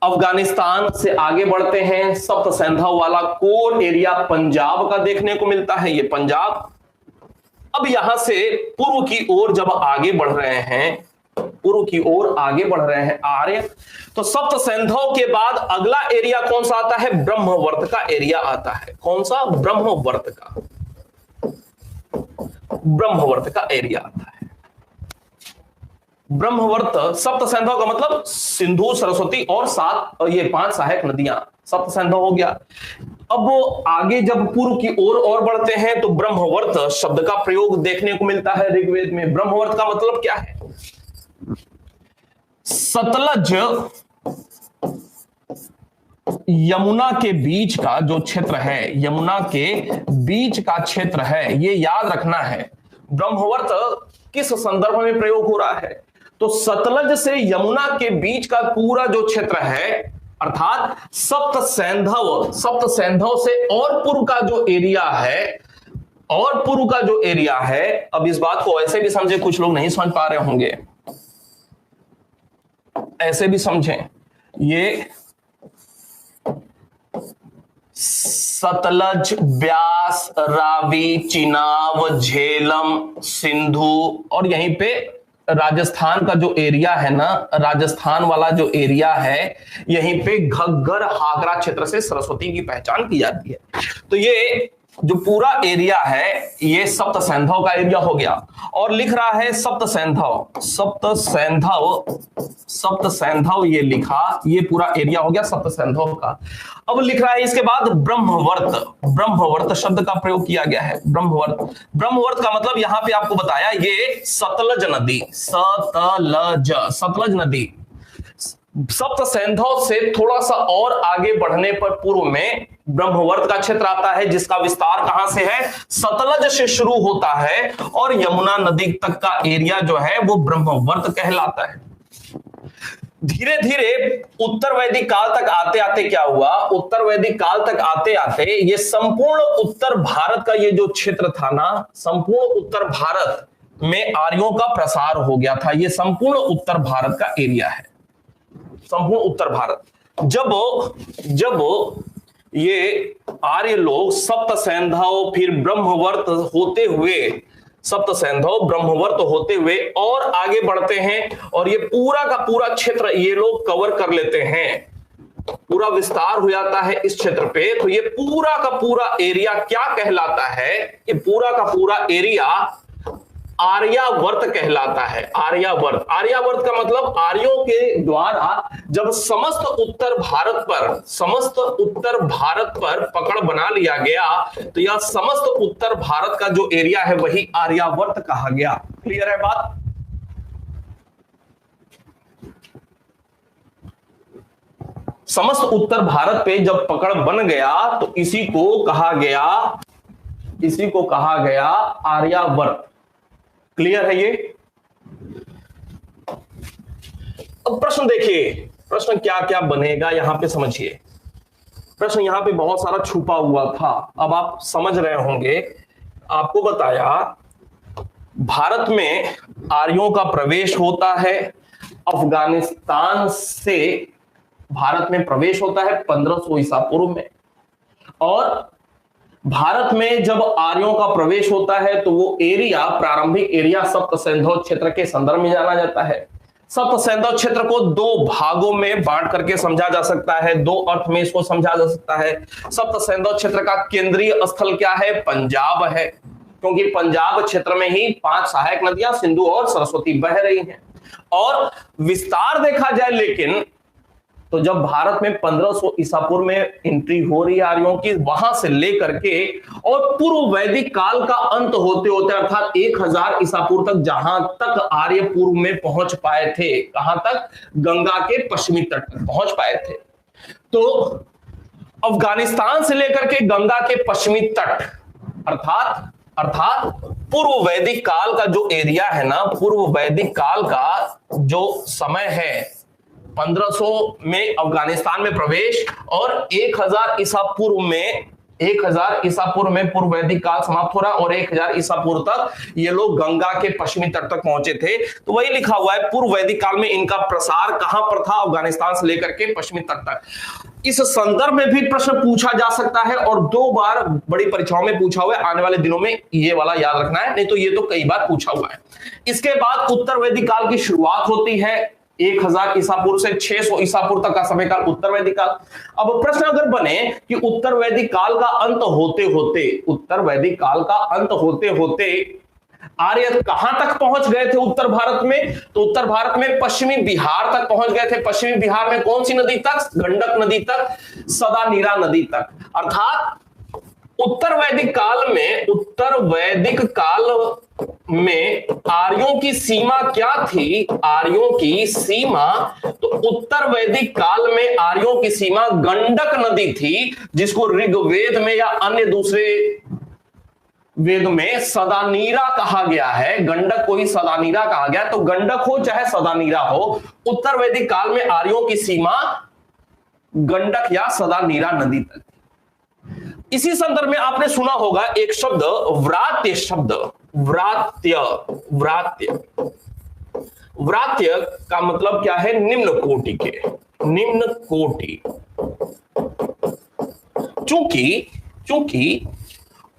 अफगानिस्तान से आगे बढ़ते हैं, सप्त सैंधव वाला कोर एरिया पंजाब का देखने को मिलता है, ये पंजाब। अब यहां से पूर्व की ओर जब आगे बढ़ रहे हैं, पूर्व की ओर आगे बढ़ रहे हैं आर्य, तो सप्त सैंधव के बाद अगला एरिया कौन सा आता है? ब्रह्मवर्त का एरिया आता है। कौन सा? ब्रह्मवर्त का, ब्रह्मवर्त का एरिया आता है। ब्रह्मवर्त सप्त सैंधव का मतलब सिंधु, सरस्वती और 7, ये 5 सहायक नदियां सप्त सैंधव हो गया। अब वो आगे जब पूर्व की ओर और बढ़ते हैं तो ब्रह्मवर्त शब्द का प्रयोग देखने को मिलता है ऋग्वेद में। ब्रह्मवर्त का मतलब क्या है? सतलज यमुना के बीच का जो क्षेत्र है, यमुना के बीच का क्षेत्र है, ये याद रखना है। ब्रह्मवर्त किस संदर्भ में प्रयोग हो रहा है? तो सतलज से यमुना के बीच का पूरा जो क्षेत्र है, अर्थात सप्त सैंधव, सप्त सैंधव से और पूर्व का जो एरिया है, और पूर्व का जो एरिया है, अब इस बात को ऐसे भी समझे, कुछ लोग नहीं समझ पा रहे होंगे, ऐसे भी समझें, ये सतलज, व्यास, रावी, चिनाब, झेलम, सिंधु, और यहीं पे राजस्थान का जो एरिया है ना, राजस्थान वाला जो एरिया है, यहीं पे घग्गर हागरा क्षेत्र से सरस्वती की पहचान की जाती है। तो ये जो पूरा एरिया है ये सप्त सैंधव का एरिया हो गया। और लिख रहा है सप्त सैंधव, सप्त सैंधव, सप्त सैंधव ये लिखा, ये पूरा एरिया हो गया सप्त सैंधव का। अब लिख रहा है इसके बाद ब्रह्मवर्त, ब्रह्मवर्त शब्द का प्रयोग किया गया है। ब्रह्मवर्त, ब्रह्मवर्त का मतलब यहां पे आपको बताया ये सतलज नदी, सतलज, सतलज नदी सप्त सैंधव से थोड़ा सा और आगे बढ़ने पर पूर्व में ब्रह्मवर्त का क्षेत्र आता है, जिसका विस्तार कहां से है? सतलज से शुरू होता है और यमुना नदी तक का एरिया जो है वो ब्रह्मवर्त कहलाता है। धीरे धीरे उत्तर वैदिक काल तक आते आते क्या हुआ? उत्तर वैदिक काल तक आते आते ये संपूर्ण उत्तर भारत का ये जो क्षेत्र था ना, संपूर्ण उत्तर भारत में आर्यों का प्रसार हो गया था। ये संपूर्ण उत्तर भारत का एरिया है, संपूर्ण उत्तर भारत। जब ये आर्य लोग सप्त सैंधव फिर ब्रह्मवर्त होते हुए, सप्त सैंधव ब्रह्मवर्त होते हुए और आगे बढ़ते हैं और ये पूरा का पूरा क्षेत्र ये लोग कवर कर लेते हैं, पूरा विस्तार हो जाता है इस क्षेत्र पे, तो ये पूरा का पूरा एरिया क्या कहलाता है? ये पूरा का पूरा एरिया आर्यावर्त कहलाता है। आर्यावर्त, आर्यावर्त का मतलब आर्यों के द्वारा जब समस्त उत्तर भारत पर, समस्त उत्तर भारत पर पकड़ बना लिया गया, तो यह समस्त उत्तर भारत का जो एरिया है वही आर्यावर्त कहा गया। क्लियर है बात? समस्त उत्तर भारत पे जब पकड़ बन गया तो इसी को कहा गया, इसी को कहा गया आर्यावर्त। क्लियर है ये? अब प्रश्न देखिए, प्रश्न क्या क्या बनेगा यहां पे समझिए। प्रश्न यहां पे बहुत सारा छुपा हुआ था, अब आप समझ रहे होंगे। आपको बताया भारत में आर्यों का प्रवेश होता है, अफगानिस्तान से भारत में प्रवेश होता है 1500 ईसा पूर्व में। और भारत में जब आर्यों का प्रवेश होता है तो वो एरिया, प्रारंभिक एरिया सप्त सैंधव क्षेत्र के संदर्भ में जाना जाता है। सप्त सैंधव क्षेत्र को दो भागों में बांट करके समझा जा सकता है, दो अर्थ में इसको समझा जा सकता है। सप्त सैंधव क्षेत्र का केंद्रीय स्थल क्या है? पंजाब है, क्योंकि पंजाब क्षेत्र में ही 5 सहायक नदियां सिंधु और सरस्वती बह रही हैं। और विस्तार देखा जाए लेकिन तो जब भारत में 1500 ईसा पूर्व में एंट्री हो रही है आर्यों की, वहां से लेकर के और पूर्व वैदिक काल का अंत होते होते अर्थात 1000 ईसा पूर्व तक जहां तक आर्य पूर्व में पहुंच पाए थे, कहां तक? गंगा के पश्चिमी तट तक पहुंच पाए थे। तो अफगानिस्तान से लेकर के गंगा के पश्चिमी तट अर्थात पूर्व वैदिक काल का जो एरिया है ना, पूर्व वैदिक काल का जो समय है, 1500 में अफगानिस्तान में प्रवेश और 1000 ईसा पूर्व में 1000 ईसा पूर्व में पूर्व वैदिक काल समाप्त हो रहा और 1000 ईसा पूर्व तक ये लोग गंगा के पश्चिमी तट तक पहुंचे थे। तो वही लिखा हुआ है पूर्व वैदिक काल में इनका प्रसार कहां पर था? अफगानिस्तान से लेकर के पश्चिमी तट तक। इस संदर्भ में भी प्रश्न पूछा जा सकता है और 2 बार बड़ी परीक्षाओं में पूछा हुआ है। आने वाले दिनों में ये वाला याद रखना है, नहीं तो ये तो कई बार पूछा हुआ है। इसके बाद उत्तर वैदिक काल की शुरुआत होती है 1000 ईसा पूर्व से 600 ईसा पूर्व तक का समय काल उत्तर वैदिक काल। अब प्रश्न अगर बने कि उत्तर वैदिक काल का अंत होते होते आर्य कहां तक पहुंच गए थे उत्तर भारत में? तो उत्तर भारत में पश्चिमी बिहार तक पहुंच गए थे। पश्चिमी बिहार में कौन सी नदी तक? गंडक नदी तक, सदानीरा नदी तक। अर्थात उत्तर वैदिक काल में आर्यों की सीमा क्या थी? आर्यों की सीमा, तो उत्तर वैदिक काल में आर्यों की सीमा गंडक नदी थी, जिसको ऋग्वेद में या अन्य दूसरे वेद में सदानीरा कहा गया है। गंडक को ही सदानीरा कहा गया। तो गंडक हो चाहे सदानीरा हो, उत्तर वैदिक काल में आर्यों की सीमा गंडक या सदानीरा नदी तक। इसी संदर्भ में आपने सुना होगा एक शब्द व्रात्य शब्द। व्रात्य का मतलब क्या है? निम्न कोटि के, निम्न कोटि। चूंकि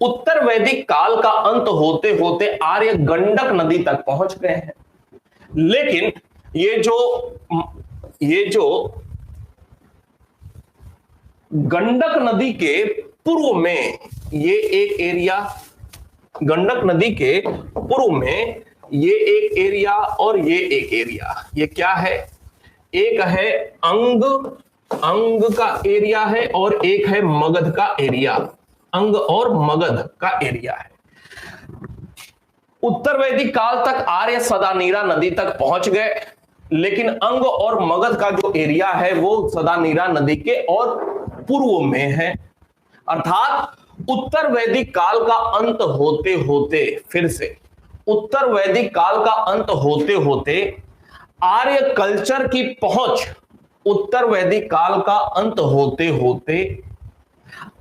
उत्तर वैदिक काल का अंत होते होते आर्य गंडक नदी तक पहुंच गए हैं, लेकिन ये जो गंडक नदी के पूर्व में ये एक एरिया, गंडक नदी के पूर्व में ये एक एरिया और ये एक एरिया, ये क्या है? एक है अंग का एरिया है और एक है मगध का एरिया। अंग और मगध का एरिया है। उत्तर वैदिक काल तक आर्य सदानीरा नदी तक पहुंच गए, लेकिन अंग और मगध का जो एरिया है वो सदानीरा नदी के और पूर्व में है। अर्थात उत्तर वैदिक काल का अंत होते होते, फिर से उत्तर वैदिक काल का अंत होते होते आर्य कल्चर की पहुंच, उत्तर वैदिक काल का अंत होते होते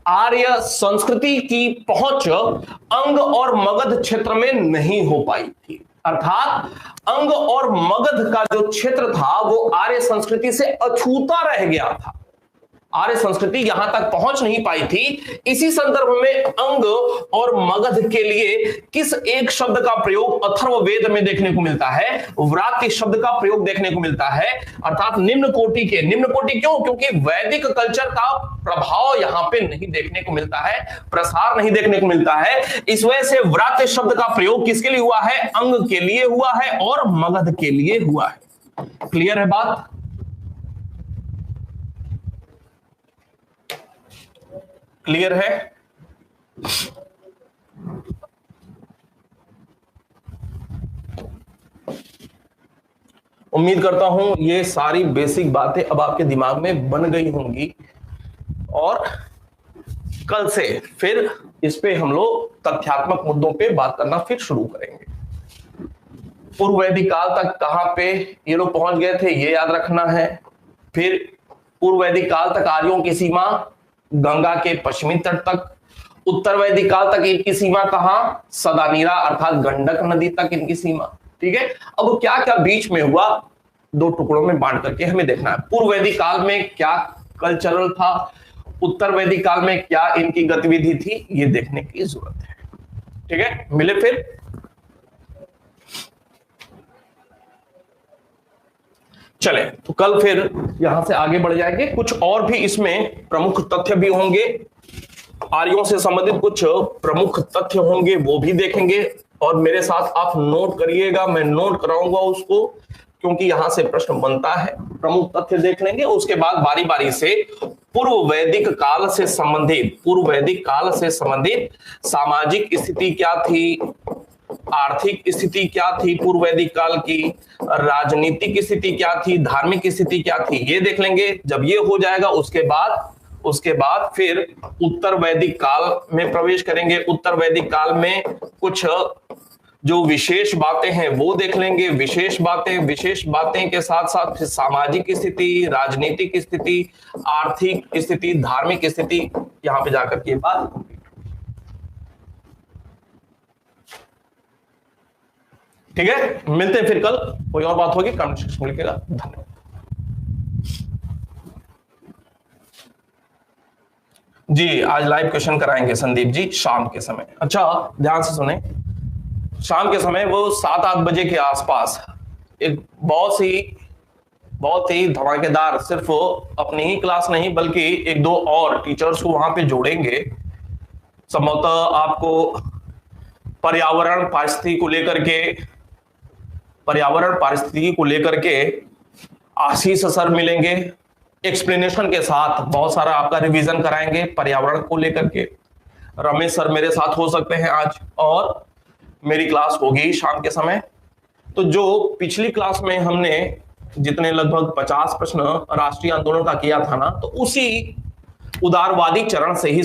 आर्य संस्कृति की पहुंच अंग और मगध क्षेत्र में नहीं हो पाई थी। अर्थात अंग और मगध का जो क्षेत्र था वो आर्य संस्कृति से अछूता रह गया था। आर्य संस्कृति यहां तक पहुंच नहीं पाई थी। इसी संदर्भ में अंग और मगध के लिए किस एक शब्द का प्रयोग अथर्ववेद में देखने को मिलता है? व्रात्य शब्द का प्रयोग देखने को मिलता है। अर्थात निम्न कोटि के। निम्न कोटि क्यों? क्योंकि वैदिक कल्चर का प्रभाव यहां पे नहीं देखने को मिलता है, प्रसार नहीं देखने को मिलता है। इस वजह से व्रात्य शब्द का प्रयोग किसके लिए हुआ है? अंग के लिए हुआ है और मगध के लिए हुआ है। क्लियर है बात? क्लियर है? उम्मीद करता हूं ये सारी बेसिक बातें अब आपके दिमाग में बन गई होंगी और कल से फिर इस पे हम लोग तथ्यात्मक मुद्दों पे बात करना फिर शुरू करेंगे। पूर्व वैदिक काल तक कहां पे ये लोग पहुंच गए थे ये याद रखना है। फिर पूर्व वैदिक काल तक आर्यों की सीमा गंगा के पश्चिमी तट तक। उत्तर वैदिक काल तक इनकी सीमा कहां? सदानीरा अर्थात गंडक नदी तक इनकी सीमा। ठीक है, अब क्या क्या बीच में हुआ दो टुकड़ों में बांट करके हमें देखना है। पूर्व वैदिक काल में क्या कल्चरल था, उत्तर वैदिक काल में क्या इनकी गतिविधि थी, ये देखने की जरूरत है। ठीक है, मिले फिर। चले तो कल फिर यहां से आगे बढ़ जाएंगे। कुछ और भी इसमें प्रमुख तथ्य भी होंगे, आर्यों से संबंधित कुछ प्रमुख तथ्य होंगे, वो भी देखेंगे। और मेरे साथ आप नोट करिएगा, मैं नोट कराऊंगा उसको, क्योंकि यहां से प्रश्न बनता है। प्रमुख तथ्य देख लेंगे, उसके बाद बारी बारी से पूर्व वैदिक काल से संबंधित सामाजिक स्थिति क्या थी, आर्थिक स्थिति क्या थी पूर्व वैदिक काल की, राजनीतिक स्थिति क्या थी, धार्मिक स्थिति क्या थी, ये देख लेंगे। जब ये हो जाएगा उसके बाद फिर उत्तर वैदिक काल में प्रवेश करेंगे। उत्तर वैदिक काल में कुछ जो विशेष बातें हैं वो देख लेंगे। विशेष बातें के साथ साथ फिर सामाजिक स्थिति, राजनीतिक स्थिति, आर्थिक स्थिति, धार्मिक स्थिति, यहां पे जाकर के बात। ठीक है, मिलते हैं फिर कल, कोई और बात होगी कमेंट सेक्शन में लिखिएगा। धन्यवाद। जी आज लाइव क्वेश्चन कराएंगे संदीप जी शाम के समय। अच्छा ध्यान से सुने, शाम के समय वो 7-8 बजे के आसपास एक बहुत ही धमाकेदार, सिर्फ अपनी ही क्लास नहीं बल्कि एक दो और टीचर्स को वहां पे जोड़ेंगे। संभवतः आपको पर्यावरण पारिस्थितिकी को लेकर के आशीष सर मिलेंगे, एक्सप्लेनेशन के साथ बहुत सारा आपका रिवीजन कराएंगे पर्यावरण को लेकर के। रमेश सर मेरे साथ हो सकते हैं आज, और मेरी क्लास होगी शाम के समय। तो जो पिछली क्लास में हमने जितने लगभग 50 प्रश्न राष्ट्रीय आंदोलन का किया था ना, तो उसी उदारवादी चरण से ही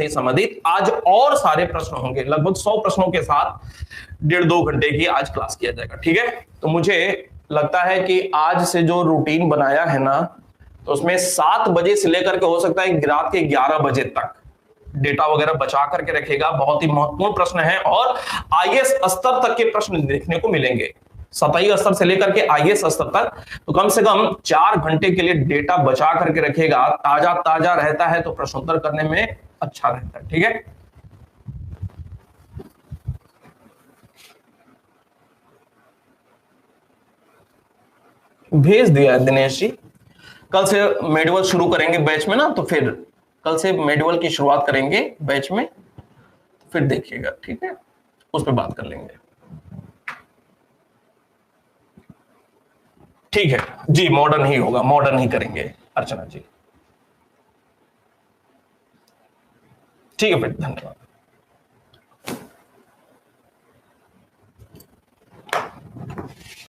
संबंधित आज और सारे प्रश्न होंगे। लगभग 100 प्रश्नों के साथ 1.5-2 घंटे की आज क्लास किया जाएगा। ठीक है, तो मुझे लगता है कि आज से जो रूटीन बनाया है ना, तो उसमें 7 बजे से लेकर के हो सकता है रात के 11 बजे तक डेटा वगैरह बचा करके रखेगा। बहुत ही महत्वपूर्ण प्रश्न है और आईएएस स्तर तक के प्रश्न देखने को मिलेंगे। सतही स्तर से लेकर के आईएएस स्तर तक, तो कम से कम 4 घंटे के लिए डेटा बचा करके रखेगा। ताजा रहता है तो प्रश्नोत्तर करने में अच्छा रहता है। ठीक है, भेज दिया दिनेश जी। कल से मेडुअल शुरू करेंगे बैच में ना, तो फिर कल से मेडुअल की शुरुआत करेंगे बैच में, तो फिर देखिएगा। ठीक है, उस पर बात कर लेंगे। ठीक है जी, मॉडर्न ही होगा, मॉडर्न ही करेंगे अर्चना जी। ठीक है फिर, धन्यवाद।